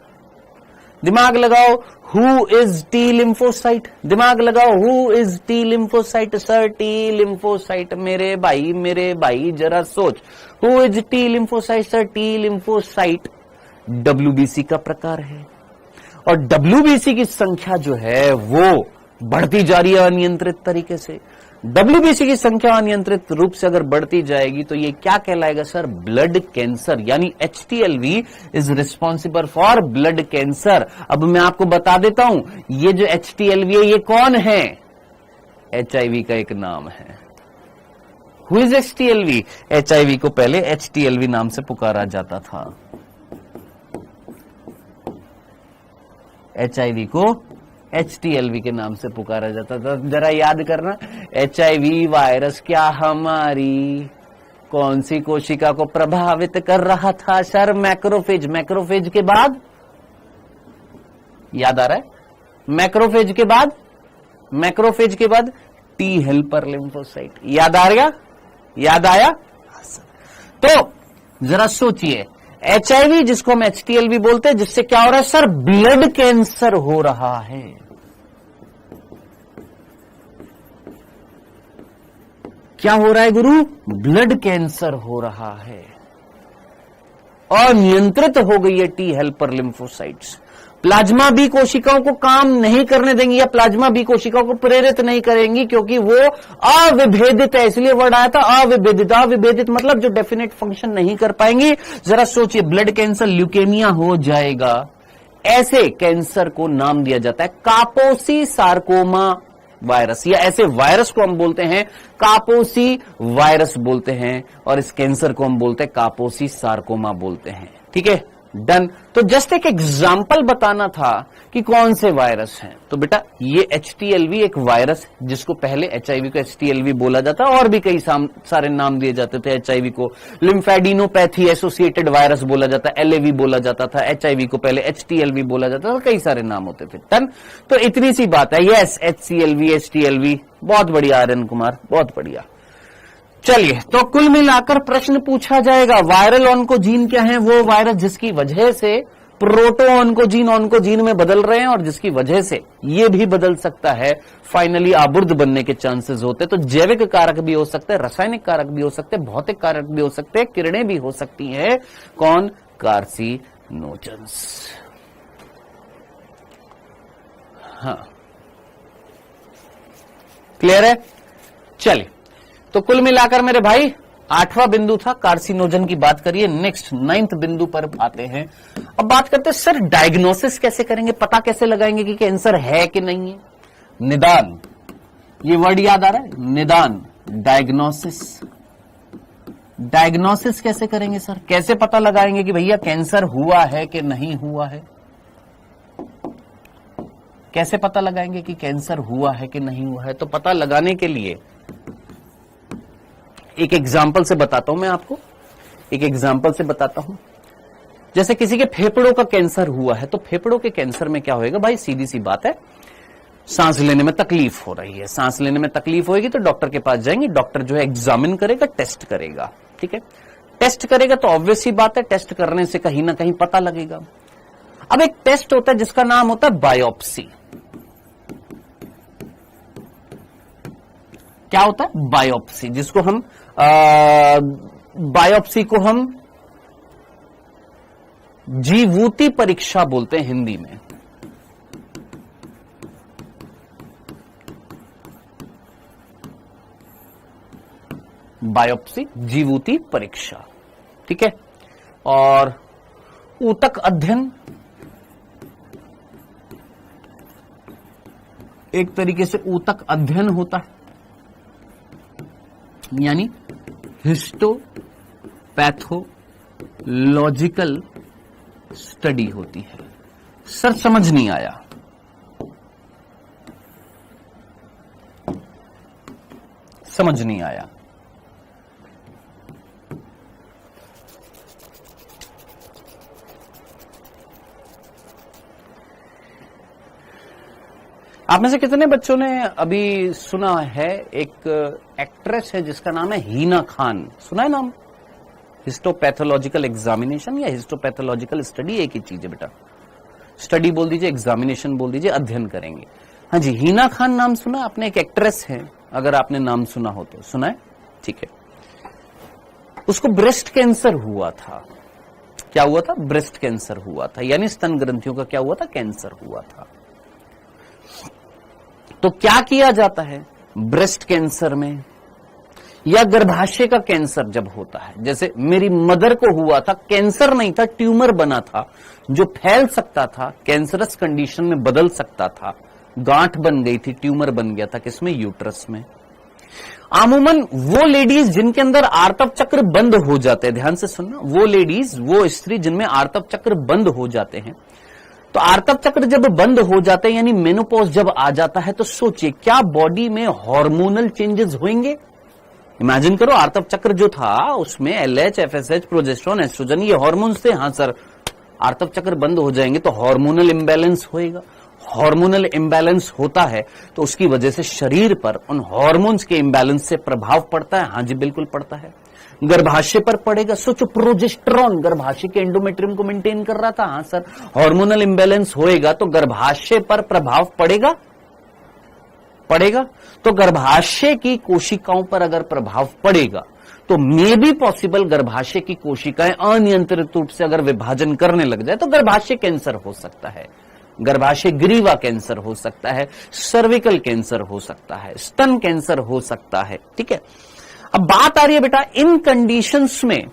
A: दिमाग लगाओ, हु इज टी लिम्फोसाइट? दिमाग लगाओ, who is T lymphocyte? Sir T lymphocyte, मेरे भाई जरा सोच, who is T lymphocyte? Sir T lymphocyte WBC का प्रकार है और WBC की संख्या जो है वो बढ़ती जा रही है अनियंत्रित तरीके से। WBC की संख्या अनियंत्रित रूप से अगर बढ़ती जाएगी तो ये क्या कहलाएगा सर? Blood cancer. यानी HTLV is responsible for blood cancer. अब मैं आपको बता देता हूं, ये जो HTLV है ये कौन है? HIV का एक नाम है। Who is HTLV? HIV को पहले HTLV नाम से पुकारा जाता था। HIV को HTLV के नाम से पुकारा जाता था। जरा याद करना, HIV वायरस क्या हमारी कौन सी कोशिका को प्रभावित कर रहा था? Sir macrophage. मैक्रोफेज के बाद याद आ रहा है? मैक्रोफेज के बाद, मैक्रोफेज के बाद टी हेल्पर लिम्फोसाइट। याद आ गया? याद आया? तो जरा सोचिए, HIV जिसको हम HTLV बोलते हैं, जिससे क्या हो रहा है सर? ब्लड कैंसर हो रहा है। क्या हो रहा है गुरु? ब्लड कैंसर हो रहा है। अनियंत्रित हो गई है T helper lymphocytes. Plasma B कोशिकाओं को काम नहीं करने देंगी या प्लाज्मा बी कोशिकाओं को प्रेरित नहीं करेंगी क्योंकि वो अविभेदित है। इसलिए वर्ड आया था अविभेदित। अविभेदित मतलब जो डेफिनेट फंक्शन नहीं कर पाएंगी। जरा सोचिए, ब्लड कैंसर ल्यूकेमिया हो जाएगा। ऐसे कैंसर को नाम दिया जाता है कापोसी सार्कोमा वायरस, या ऐसे वायरस को हम बोलते हैं कापोसी वायरस बोलते हैं और इस कैंसर को हम बोलते हैं कापोसी सार्कोमा बोलते हैं। ठीक है, डन। तो जस्ट एक एग्जाम्पल बताना था कि कौन से वायरस हैं। तो बेटा ये HTLV एक वायरस जिसको पहले HIV को HTLV बोला जाता है और भी कई सारे नाम दिए जाते थे। HIV को लिम्फेडिनोपैथी एसोसिएटेड वायरस बोला जाता है, LAV बोला जाता था, HIV को पहले HTLV बोला जाता था, कई सारे नाम होते थे। डन। तो इतनी सी बात है। यस, HCLV HTLV, बहुत बढ़िया आर्यन कुमार, बहुत बढ़िया। चलिए, तो कुल मिलाकर प्रश्न पूछा जाएगा वायरल ऑन्कोजीन क्या है? वो वायरस जिसकी वजह से प्रोटो ऑन्कोजीन में बदल रहे हैं और जिसकी वजह से ये भी बदल सकता है, फाइनली आबुर्द बनने के चांसेस होते हैं। तो जैविक कारक भी हो सकते हैं, रासायनिक कारक भी हो सकते हैं, भौतिक कारक भी हो सकते हैं, किरणें भी हो सकती हैं। कौन? कार्सिनोजेंस। हाँ, क्लियर है? चलिए, तो कुल मिलाकर मेरे भाई 8वां बिंदु था, कार्सिनोजन की बात करिए। नेक्स्ट 9th बिंदु पर आते हैं। अब बात करते हैं सर डायग्नोसिस कैसे करेंगे, पता कैसे लगाएंगे कि कैंसर है कि नहीं है? निदान, ये वर्ड याद आ रहा है? निदान, डायग्नोसिस। डायग्नोसिस कैसे करेंगे सर? कैसे पता लगाएंगे कि भैया कैंसर हुआ है कि नहीं हुआ है? कैसे पता लगाएंगे कि कैंसर हुआ है कि नहीं हुआ है? तो पता लगाने के लिए एक एग्जाम्पल से बताता हूं मैं आपको, एक एग्जाम्पल से बताता हूं। जैसे किसी के फेफड़ों का कैंसर हुआ है, तो फेफड़ों के कैंसर में क्या होएगा भाई? सीधी सी बात है, सांस लेने में तकलीफ हो रही है। सांस लेने में तकलीफ होगी तो डॉक्टर के पास जाएंगे, डॉक्टर जो है एग्जामिन करेगा, टेस्ट करेगा। ठीक है, टेस्ट करेगा तो ऑब्वियस ही बात है, टेस्ट करने से कहीं ना कहीं पता लगेगा। अब एक टेस्ट होता है जिसका नाम होता है बायोप्सी। क्या होता है? बायोप्सी, जिसको हम बायोप्सी को हम जीवूती परीक्षा बोलते हैं हिंदी में। बायोप्सी, जीवूती परीक्षा। ठीक है, और ऊतक अध्ययन एक तरीके से ऊतक अध्ययन होता है, यानी हिस्टोपैथोलॉजिकल स्टडी होती है। सर समझ नहीं आया। समझ नहीं आया। आप में से कितने बच्चों ने अभी सुना है, एक एक्ट्रेस है जिसका नाम है हीना खान, सुना है नाम? हिस्टोपैथोलॉजिकल एग्जामिनेशन या हिस्टोपैथोलॉजिकल स्टडी एक ही चीज है बेटा। स्टडी बोल दीजिए, एग्जामिनेशन बोल दीजिए, अध्ययन करेंगे। हाँ जी, हीना खान नाम सुना आपने? एक एक्ट्रेस है, अगर आपने नाम सुना हो तो। सुना है? ठीक है। उसको ब्रेस्ट कैंसर हुआ था। क्या हुआ था? ब्रेस्ट कैंसर हुआ था, यानी स्तन ग्रंथियों का क्या हुआ था? कैंसर हुआ था। तो क्या किया जाता है ब्रेस्ट कैंसर में या गर्भाशय का कैंसर जब होता है? जैसे मेरी मदर को हुआ था, कैंसर नहीं था, ट्यूमर बना था जो फैल सकता था, कैंसरस कंडीशन में बदल सकता था, गांठ बन गई थी, ट्यूमर बन गया था। किसमें? यूट्रस में। अमूमन वो लेडीज जिनके अंदर आर्तव चक्र बंद हो जाते हैं, ध्यान से सुनना, वो लेडीज, वो स्त्री जिनमें आर्तव चक्र बंद हो जाते हैं, तो आर्तव चक्र जब बंद हो जाते हैं यानी मेनोपॉज जब आ जाता है, तो सोचिए क्या बॉडी में हार्मोनल चेंजेस होंगे? इमेजिन करो, आर्तव चक्र जो था उसमें LH, FSH, प्रोजेस्टेरोन, एस्ट्रोजन, ये हार्मोन्स थे। हाँ सर, आर्तव चक्र बंद हो जाएंगे तो हार्मोनल इंबैलेंस होएगा। हार्मोनल इंबैलेंस होता है तो उसकी वजह से शरीर पर उन हार्मोन्स के इंबैलेंस से प्रभाव पड़ता है। हाँ जी, बिल्कुल पड़ता है। गर्भाशय पर पड़ेगा। सोचो, प्रोजेस्टेरोन गर्भाशय के एंडोमेट्रियम को मेंटेन कर रहा था। हाँ सर, हार्मोनल इंबैलेंस होएगा तो गर्भाशय पर प्रभाव पड़ेगा, पड़ेगा। तो गर्भाशय की कोशिकाओं पर अगर प्रभाव पड़ेगा तो मे बी पॉसिबल गर्भाशय की कोशिकाएं अनियंत्रित रूप से अगर विभाजन करने लग जाए तो गर्भाशय कैंसर हो सकता है, गर्भाशय ग्रीवा कैंसर हो सकता है, सर्विकल कैंसर हो सकता है, स्तन कैंसर हो सकता है। ठीक है, अब बात आ रही है बेटा इन कंडीशंस में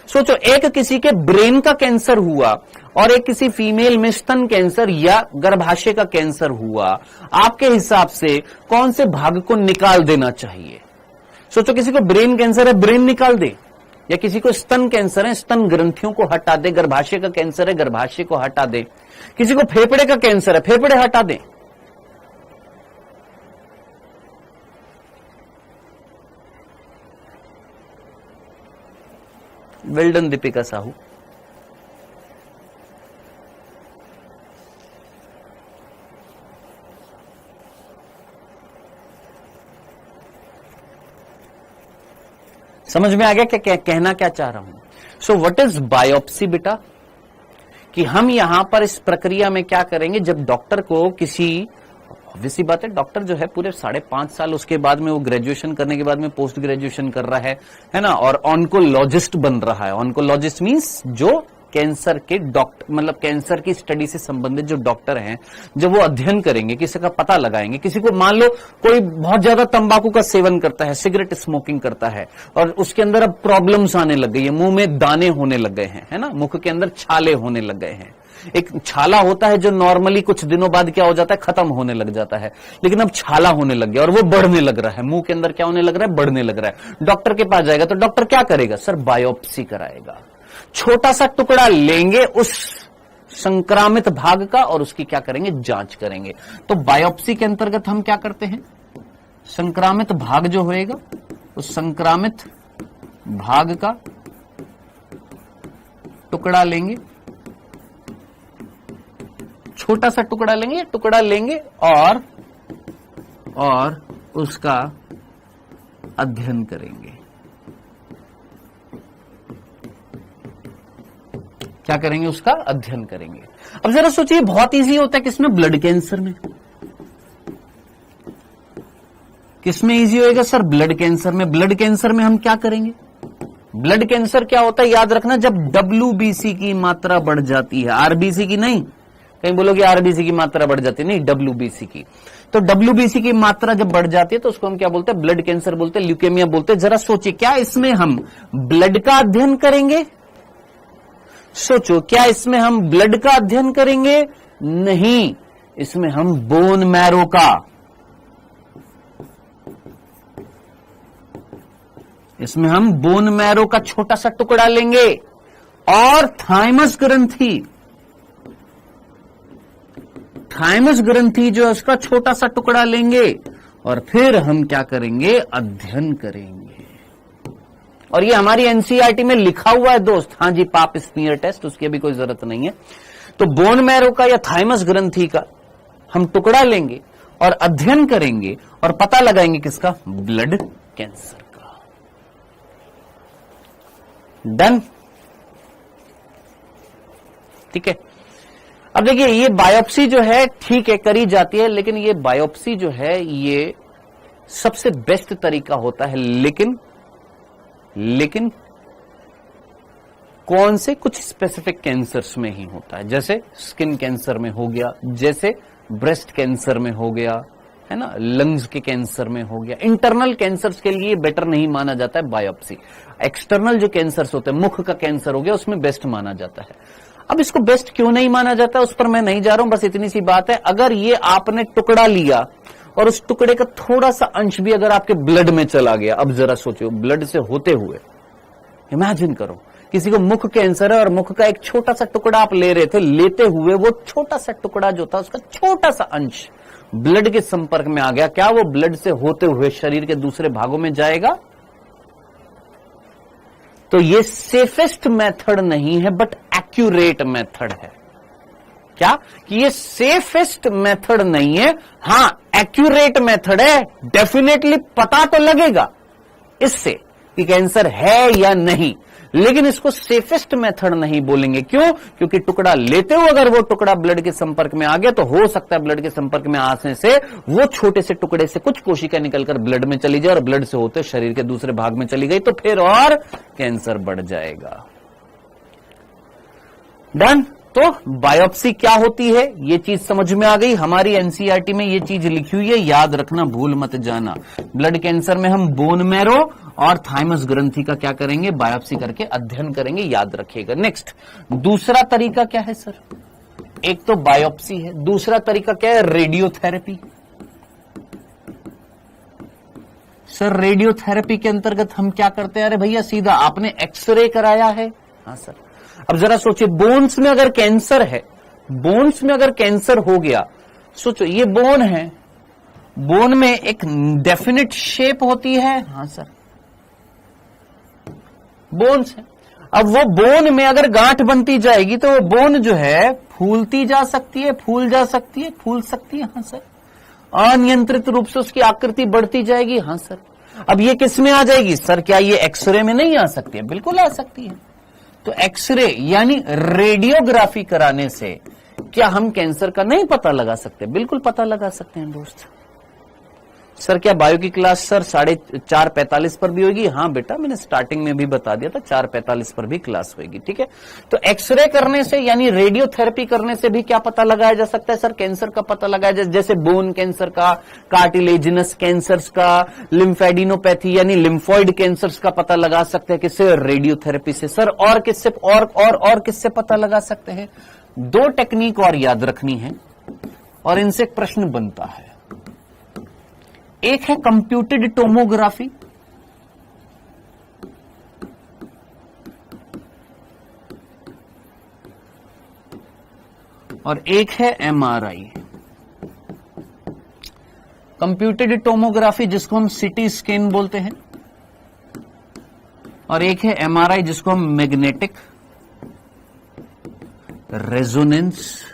A: सोचो, एक किसी के ब्रेन का कैंसर हुआ और एक किसी फीमेल में स्तन कैंसर या गर्भाशय का कैंसर हुआ, आपके हिसाब से कौन से भाग को निकाल देना चाहिए? सोचो, किसी को ब्रेन कैंसर है, ब्रेन निकाल दे, या किसी को स्तन कैंसर है, स्तन ग्रंथियों को हटा दे, गर्भाशय का कैंसर है, गर्भाशय को हटा दे, किसी को फेफड़े का कैंसर है, फेफड़े हटा दे। Well done Deepika Sahu. समझ में आ गया क्या कहना क्या चाह रहा हूं? सो व्हाट इज बायोप्सी बेटा? कि हम यहां पर इस प्रक्रिया में क्या करेंगे, जब डॉक्टर को किसी, ऑब्वियसली बात है डॉक्टर जो है पूरे 5.5 साल उसके बाद में वो ग्रेजुएशन करने के बाद में पोस्ट ग्रेजुएशन कर रहा है ना, और ऑन्कोलॉजिस्ट बन रहा है। ऑन्कोलॉजिस्ट मींस जो कैंसर के डॉक्टर, मतलब कैंसर की स्टडी से संबंधित जो डॉक्टर हैं, जब वो अध्ययन करेंगे, किसी का पता लगाएंगे, किसी को मान लो कोई बहुत ज्यादा तंबाकू का सेवन करता है, सिगरेट स्मोकिंग करता है, और उसके अंदर अब प्रॉब्लम्स आने लग गई है, मुंह में दाने होने लग गए हैं, है ना, मुख के अंदर छाले होने लग गए हैं। एक छाला होता है जो नॉर्मली कुछ दिनों बाद क्या हो जाता है, खत्म होने लग जाता है, लेकिन अब छाला होने लग गया और वो बढ़ने लग रहा है, मुंह के अंदर क्या होने लग रहा है, बढ़ने लग रहा है। डॉक्टर के पास जाएगा तो डॉक्टर क्या करेगा सर? बायोप्सी कराएगा। छोटा सा टुकड़ा लेंगे उस संक्रामित भाग का और उसकी क्या करेंगे, जांच करेंगे। तो बायोप्सी के अंतर्गत हम क्या करते हैं, संक्रामित भाग जो होएगा उस संक्रामित भाग का टुकड़ा लेंगे, छोटा सा टुकड़ा लेंगे और उसका अध्ययन करेंगे। क्या करेंगे? उसका अध्ययन करेंगे। अब जरा सोचिए, बहुत इजी होता है किसमें? ब्लड कैंसर में। किसमें इजी होएगा सर? ब्लड कैंसर में। ब्लड कैंसर में हम क्या करेंगे? ब्लड कैंसर क्या होता है याद रखना, जब WBC की मात्रा बढ़ जाती है, RBC की नहीं, कहीं बोलोगे RBC की मात्रा बढ़ जाती है, नहीं, WBC की। तो WBC की मात्रा जब बढ़ जाती है तो उसको हम क्या बोलते हैं? ब्लड कैंसर बोलते हैं, ल्यूकेमिया बोलते हैं। जरा सोचिए, क्या इसमें हम ब्लड का अध्ययन करेंगे? सोचो, क्या इसमें हम ब्लड का अध्ययन करेंगे? नहीं, इसमें हम बोन मैरो का, इसमें हम बोन मैरो का छोटा सा टुकड़ा लेंगे और थाइमस ग्रंथि जो है उसका छोटा सा टुकड़ा लेंगे और फिर हम क्या करेंगे? अध्ययन करेंगे। और ये हमारी एनसीईआरटी में लिखा हुआ है दोस्त। हाँ जी, पाप स्मीयर टेस्ट, उसकी अभी कोई जरूरत नहीं है। तो बोन मैरो का या थाइमस ग्रंथि का हम टुकड़ा लेंगे और अध्ययन करेंगे और पता लगाएंगे किसका? ब्लड कैंसर का। डन? ठीक है। अब देखिए, ये बायोप्सी जो है ठीक है करी जाती है, लेकिन ये बायोप्सी जो है ये सबसे बेस्ट तरीका होता है, लेकिन कौन से? कुछ स्पेसिफिक कैंसर्स में ही होता है, जैसे स्किन कैंसर में हो गया, जैसे ब्रेस्ट कैंसर में हो गया, है ना, लंग्स के कैंसर में हो गया। इंटरनल कैंसर्स के लिए बेटर नहीं माना जाता है बायोप्सी। एक्सटर्नल जो कैंसर्स होते हैं, मुख का कैंसर हो गया, उसमें बेस्ट माना जाता है। अब इसको बेस्ट क्यों नहीं माना जाता उस पर मैं नहीं जा रहा हूं, बस इतनी सी बात है, अगर ये आपने टुकड़ा लिया और उस टुकड़े का थोड़ा सा अंश भी अगर आपके ब्लड में चला गया, अब जरा सोचो, ब्लड से होते हुए इमेजिन करो, किसी को मुख कैंसर है और मुख का एक छोटा सा टुकड़ा आप ले रहे थे, लेते हुए वो छोटा सा टुकड़ा जो था उसका छोटा सा अंश ब्लड के संपर्क में आ गया, क्या वो ब्लड से होते हुए शरीर के दूसरे भागों में जाएगा? तो ये सेफेस्ट मेथड नहीं है, बट एक्यूरेट मेथड है। क्या? कि ये सेफेस्ट मेथड नहीं है, हां एक्यूरेट मेथड है। डेफिनेटली पता तो लगेगा इससे कि कैंसर है या नहीं, लेकिन इसको सेफेस्ट मेथड नहीं बोलेंगे। क्यों? क्योंकि टुकड़ा लेते हुए अगर वो टुकड़ा ब्लड के संपर्क में आ गया तो हो सकता है ब्लड के संपर्क में आने से वो छोटे से टुकड़े से कुछ कोशिका निकलकर ब्लड में चली जाए और ब्लड से होते शरीर के दूसरे भाग में चली गई तो फिर और कैंसर बढ़ जाएगा। डन? तो बायोप्सी क्या होती है ये चीज समझ में आ गई। हमारी एनसीईआरटी में ये चीज लिखी हुई है, याद रखना, भूल मत जाना। ब्लड कैंसर में हम बोन मैरो और थाइमस ग्रंथि का क्या करेंगे? बायोप्सी करके अध्ययन करेंगे, याद रखिएगा। नेक्स्ट, दूसरा तरीका क्या है सर? एक तो बायोप्सी है, दूसरा तरीका क्या है? रेडियोथेरेपी। सर रेडियोथेरेपी के अंतर्गत हम क्या करते हैं? अरे भैया सीधा आपने एक्सरे कराया है। हाँ सर। अब जरा सोचिए, बोन्स में अगर कैंसर है, बोन्स में अगर कैंसर हो गया, सोचो ये बोन है, बोन में एक डेफिनेट शेप होती है। हाँ सर, बोन्स है। अब वो बोन में अगर गांठ बनती जाएगी तो वो बोन जो है फूलती जा सकती है, फूल जा सकती है, फूल सकती है। हाँ सर। अनियंत्रित रूप से उसकी आकृति बढ़ती जाएगी। हाँ सर। अब ये किस में आ जाएगी? सर क्या ये एक्सरे में नहीं आ सकती है? बिल्कुल आ सकती है। तो एक्सरे यानी रेडियोग्राफी कराने से क्या हम कैंसर का नहीं पता लगा सकते? बिल्कुल पता लगा सकते हैं दोस्त। सर क्या बायो की क्लास सर 4:45 पर भी होगी? हाँ बेटा, मैंने स्टार्टिंग में भी बता दिया था 4:45 पर भी क्लास होगी। ठीक है। तो एक्सरे करने से यानी रेडियोथेरेपी करने से भी क्या पता लगाया जा सकता है? सर कैंसर का पता लगाया जैसे बोन कैंसर का, कार्टिलेजिनस कैंसर्स का, लिम्फेडिनोपैथी यानी लिम्फॉइड कैंसर्स का पता लगा सकते हैं किससे? रेडियोथेरेपी से। सर और किससे और किससे पता लगा सकते हैं? 2 टेक्निक और याद रखनी है और इनसे एक प्रश्न बनता है। एक है कंप्यूटेड टोमोग्राफी और एक है एमआरआई। कंप्यूटेड टोमोग्राफी जिसको हम सिटी स्कैन बोलते हैं और एक है एमआरआई जिसको हम मैग्नेटिक रेजोनेंस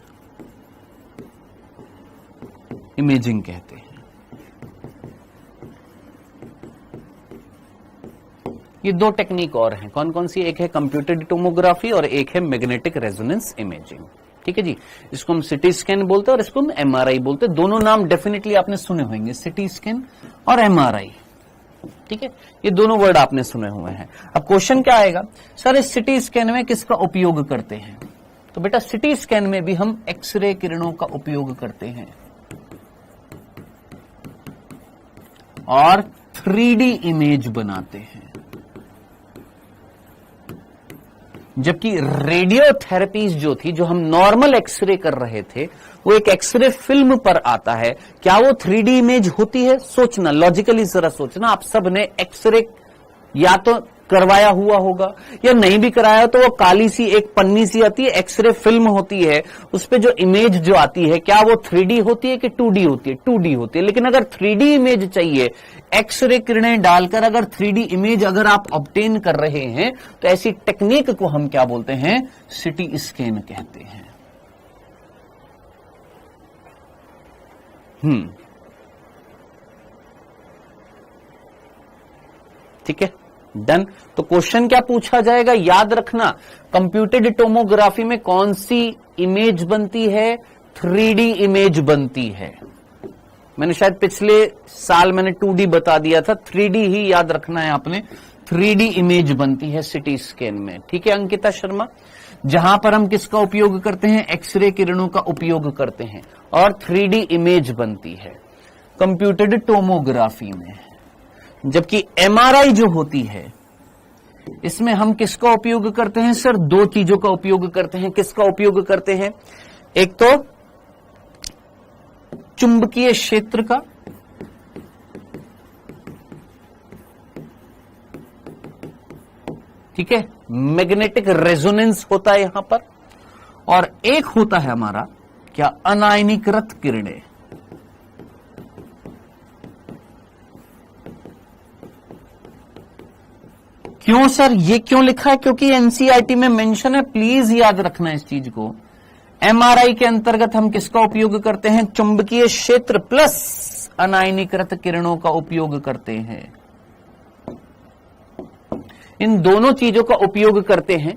A: इमेजिंग कहते हैं। ये 2 टेक्निक और हैं। कौन कौन सी? एक है कंप्यूटेड टोमोग्राफी और एक है मैग्नेटिक रेजोनेंस इमेजिंग। ठीक है जी। इसको हम सिटी स्कैन बोलते हैं और इसको हम एमआरआई बोलते हैं। दोनों नाम डेफिनेटली आपने सुने होंगे, सिटी स्कैन और एमआरआई। ठीक है, ये दोनों वर्ड आपने सुने हुए हैं। अब क्वेश्चन क्या आएगा? सर इस सिटी स्कैन में किसका उपयोग करते हैं? तो बेटा सिटी स्कैन में भी हम एक्सरे किरणों का उपयोग करते हैं और 3D इमेज बनाते हैं। जबकि रेडियोथेरेपीज जो थी, जो हम नॉर्मल एक्सरे कर रहे थे, वो एक एक्सरे फिल्म पर आता है। क्या वो 3D इमेज होती है? सोचना, लॉजिकली जरा सोचना। आप सब ने एक्सरे या तो करवाया हुआ होगा या नहीं भी कराया तो वो काली सी एक पन्नी सी आती है, एक्सरे फिल्म होती है, उस पे जो इमेज जो आती है क्या वो 3D होती है कि 2D होती है? 2D होती है। लेकिन अगर 3D इमेज चाहिए, एक्सरे किरणें डालकर अगर 3D इमेज अगर आप ऑब्टेन कर रहे हैं तो ऐसी टेक्निक को हम क्या बोलते हैं? सिटी स्कैन कहते हैं। ठीक है, डन। तो क्वेश्चन क्या पूछा जाएगा? याद रखना, कंप्यूटेड टोमोग्राफी में कौन सी इमेज बनती है? 3D इमेज बनती है। मैंने शायद पिछले साल मैंने 2D बता दिया था, 3D ही याद रखना है आपने। 3D इमेज बनती है सिटी स्कैन में। ठीक है अंकिता शर्मा, जहां पर हम किसका उपयोग करते हैं? एक्सरे किरणों का उपयोग करते हैं और 3D इमेज बनती है कंप्यूटेड टोमोग्राफी में। जबकि एमआरआई जो होती है, इसमें हम किसका उपयोग करते हैं? सर 2 चीजों का उपयोग करते हैं। किसका उपयोग करते हैं? एक तो चुंबकीय क्षेत्र का, ठीक है, मैग्नेटिक रेजोनेंस होता है यहां पर, और एक होता है हमारा क्या? अनायनीकृत किरणें। क्यों सर? ये क्यों लिखा है? क्योंकि एनसीईआरटी में मेंशन है, प्लीज याद रखना इस चीज को। एमआरआई के अंतर्गत हम किसका उपयोग करते हैं? चुंबकीय क्षेत्र प्लस अनायनीकृत किरणों का उपयोग करते हैं। इन दोनों चीजों का उपयोग करते हैं।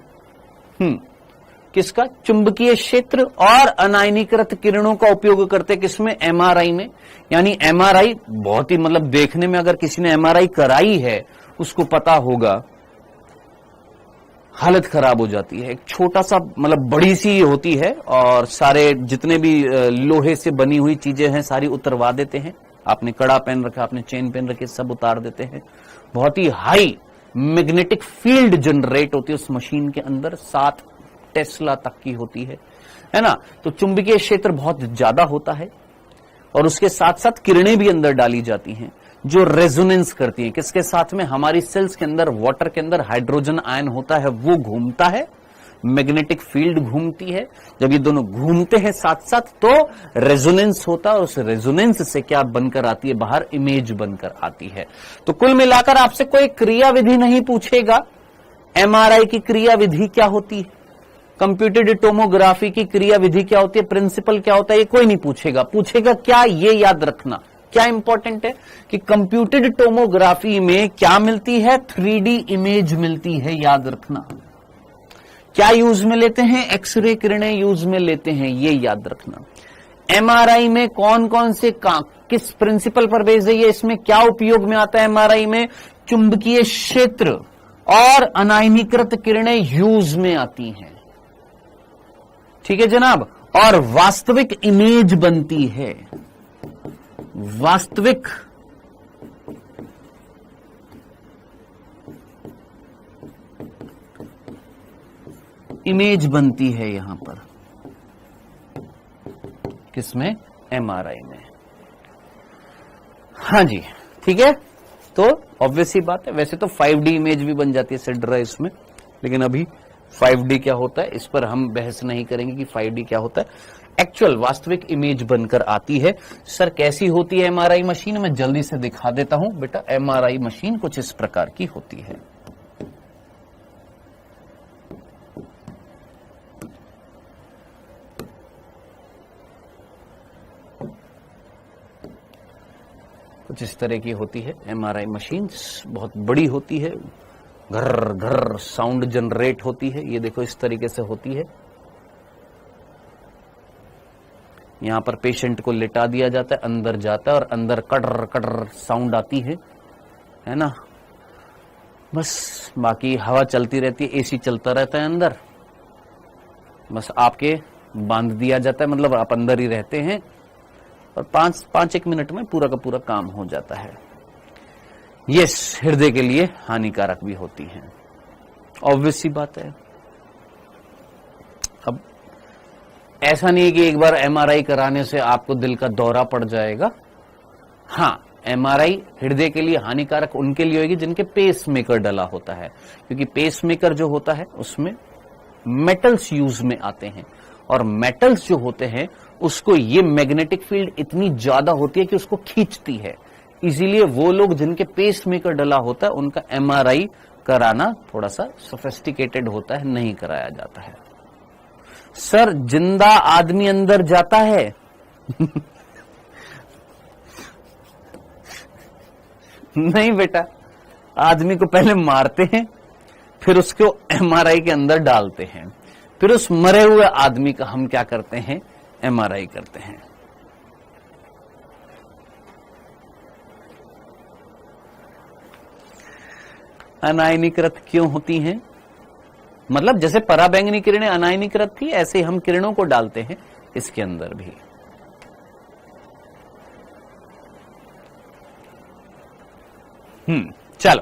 A: किसका? चुंबकीय क्षेत्र और अनायनीकृत किरणों का उपयोग करते हैं। किसमें? एमआरआई में। यानी एमआरआई बहुत ही मतलब देखने में, अगर किसी ने एमआरआई कराई है उसको पता होगा, हालत खराब हो जाती है। एक छोटा सा मतलब बड़ी सी होती है और सारे जितने भी लोहे से बनी हुई चीजें हैं सारी उतरवा देते हैं। आपने कड़ा पहन रखा, आपने चेन पहन रखी, सब उतार देते हैं। बहुत ही हाई मैग्नेटिक फील्ड जनरेट होती है उस मशीन के अंदर, 7 टेस्ला तक की होती है ना। तो चुंबकीय क्षेत्र बहुत ज्यादा होता है और उसके साथ साथ किरणें भी अंदर डाली जाती हैं। जो रेजोनेंस करती है किसके साथ में, हमारी सेल्स के अंदर वाटर के अंदर हाइड्रोजन आयन होता है वो घूमता है, मैग्नेटिक फील्ड घूमती है। जब ये दोनों घूमते हैं साथ साथ तो रेजोनेंस होता है, और उस रेजोनेंस से क्या बनकर आती है बाहर, इमेज बनकर आती है। तो कुल मिलाकर आपसे कोई क्रिया विधि नहीं पूछेगा, एमआरआई की क्रिया विधि क्या होती है, कंप्यूटेड टोमोग्राफी की क्रिया विधि क्या होती है, प्रिंसिपल क्या होता है, ये कोई नहीं पूछेगा। पूछेगा क्या, ये याद रखना क्या इंपॉर्टेंट है कि कंप्यूटेड टोमोग्राफी में क्या मिलती है, 3D इमेज मिलती है, याद रखना। क्या यूज में लेते हैं, एक्सरे किरणें यूज में लेते हैं, ये याद रखना। एमआरआई में कौन कौन से किस प्रिंसिपल पर बेस्ड है, ये इसमें क्या उपयोग में आता है, एमआरआई में चुंबकीय क्षेत्र और अनायनीकृत किरणें यूज में आती हैं, ठीक है जनाब। और वास्तविक इमेज बनती है, वास्तविक इमेज बनती है यहां पर, किसमें, एमआरआई में। हाँ जी, ठीक है। तो ऑब्वियस ही बात है, वैसे तो 5D इमेज भी बन जाती है सेट ड्राइव्स में, लेकिन अभी 5D क्या होता है इस पर हम बहस नहीं करेंगे कि 5D क्या होता है। एक्चुअल वास्तविक इमेज बनकर आती है। सर कैसी होती है एमआरआई मशीन, मैं जल्दी से दिखा देता हूं बेटा। एमआरआई मशीन कुछ इस प्रकार की होती है। कुछ इस तरह की होती है एमआरआई मशीन, बहुत बड़ी होती है, घर घर साउंड जनरेट होती है। ये देखो इस तरीके से होती है। यहां पर पेशेंट को लिटा दिया जाता है, अंदर जाता है और अंदर कटर कटर साउंड आती है ना। बस बाकी हवा चलती रहती है, एसी चलता रहता है अंदर, बस आपके बांध दिया जाता है, मतलब आप अंदर ही रहते हैं और पांच एक मिनट में पूरा का पूरा काम हो जाता है। यस, हृदय के लिए हानिकारक भी होती है, ऑब्वियस सी बात है। अब ऐसा नहीं है कि एक बार एमआरआई कराने से आपको दिल का दौरा पड़ जाएगा। हाँ, एमआरआई हृदय के लिए हानिकारक उनके लिए होगी जिनके पेस मेकर डला होता है, क्योंकि पेस मेकर जो होता है उसमें मेटल्स यूज में आते हैं, और मेटल्स जो होते हैं उसको ये मैग्नेटिक फील्ड इतनी ज्यादा होती है कि उसको खींचती है। इसीलिए वो लोग जिनके पेस मेकर डला होता है उनका एमआरआई कराना थोड़ा सा सोफिस्टिकेटेड होता है, नहीं कराया जाता है। सर जिंदा आदमी अंदर जाता है नहीं बेटा, आदमी को पहले मारते हैं, फिर उसको एमआरआई के अंदर डालते हैं, फिर उस मरे हुए आदमी का हम क्या करते हैं, एमआरआई करते हैं। अनायनीकृत क्यों होती हैं? मतलब जैसे पराबैंगनी किरणें अनायनीकृत थी, ऐसे हम किरणों को डालते हैं इसके अंदर भी। चलो,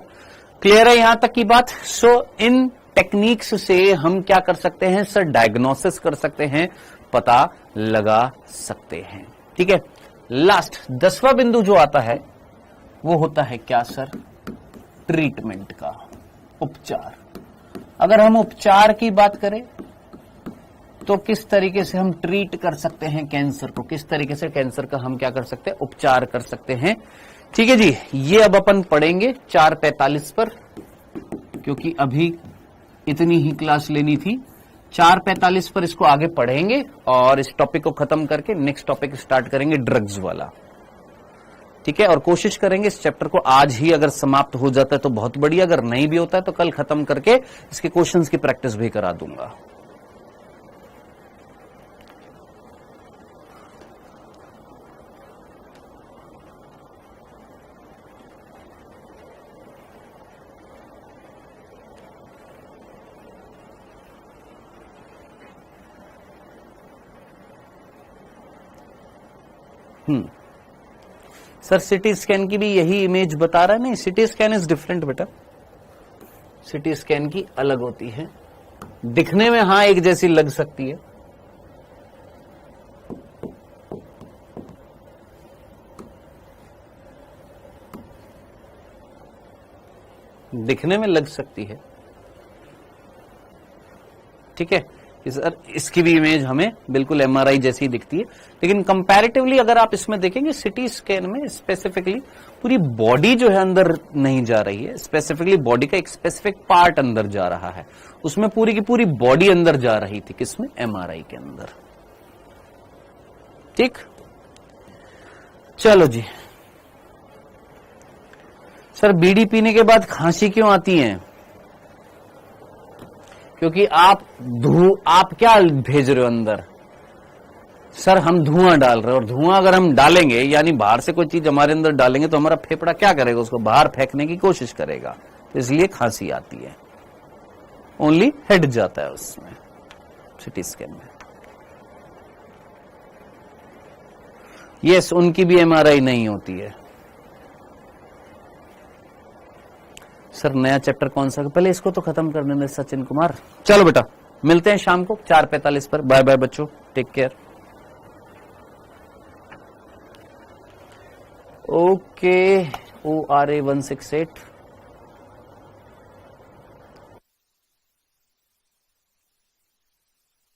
A: क्लियर है यहां तक की बात। सो इन टेक्निक्स से हम क्या कर सकते हैं सर, डायग्नोसिस कर सकते हैं, पता लगा सकते हैं। ठीक है, लास्ट 10वां बिंदु जो आता है वो होता है क्या सर, ट्रीटमेंट का, उपचार। अगर हम उपचार की बात करें तो किस तरीके से हम ट्रीट कर सकते हैं कैंसर को, किस तरीके से कैंसर का हम क्या कर सकते हैं, उपचार कर सकते हैं। ठीक है जी, ये अब अपन पढ़ेंगे 4:45 पर, क्योंकि अभी इतनी ही क्लास लेनी थी। 4:45 पर इसको आगे पढ़ेंगे और इस टॉपिक को खत्म करके नेक्स्ट टॉपिक स्टार्ट करेंगे, ड्रग्स वाला। ठीक है, और कोशिश करेंगे इस चैप्टर को आज ही अगर समाप्त हो जाता है तो बहुत बढ़िया, अगर नहीं भी होता है तो कल खत्म करके इसके क्वेश्चंस की प्रैक्टिस भी करा दूंगा। सर सिटी स्कैन की भी यही इमेज बता रहा है? नहीं, सिटी स्कैन इज डिफरेंट बेटा, सिटी स्कैन की अलग होती है। दिखने में हाँ एक जैसी लग सकती है, दिखने में लग सकती है, ठीक है कि सर इसकी भी इमेज हमें बिल्कुल एमआरआई जैसी दिखती है, लेकिन कंपैरेटिवली अगर आप इसमें देखेंगे सिटी स्कैन में स्पेसिफिकली पूरी बॉडी जो है अंदर नहीं जा रही है, स्पेसिफिकली बॉडी का एक स्पेसिफिक पार्ट अंदर जा रहा है, उसमें पूरी की पूरी बॉडी अंदर जा रही थी, किसमें, एमआरआई के अंदर। ठीक, चलो जी। सर बीड़ी पीने के बाद खांसी क्यों आती है? क्योंकि आप क्या भेज रहे हो अंदर? सर हम धुआं डाल रहे हैं, और धुआं अगर हम डालेंगे यानी बाहर से कोई चीज हमारे अंदर डालेंगे तो हमारा फेफड़ा क्या करेगा, उसको बाहर फेंकने की कोशिश करेगा, तो इसलिए खांसी आती है। ओनली हेड जाता है उसमें सिटी स्कैन में। यस, उनकी भी एमआरआई नहीं होती है। सर नया चैप्टर कौन सा? पहले इसको तो खत्म करने में सचिन कुमार। चलो बेटा मिलते हैं शाम को 4:45 पर। बाय बाय बच्चों, टेक केयर। Okay, ORA 168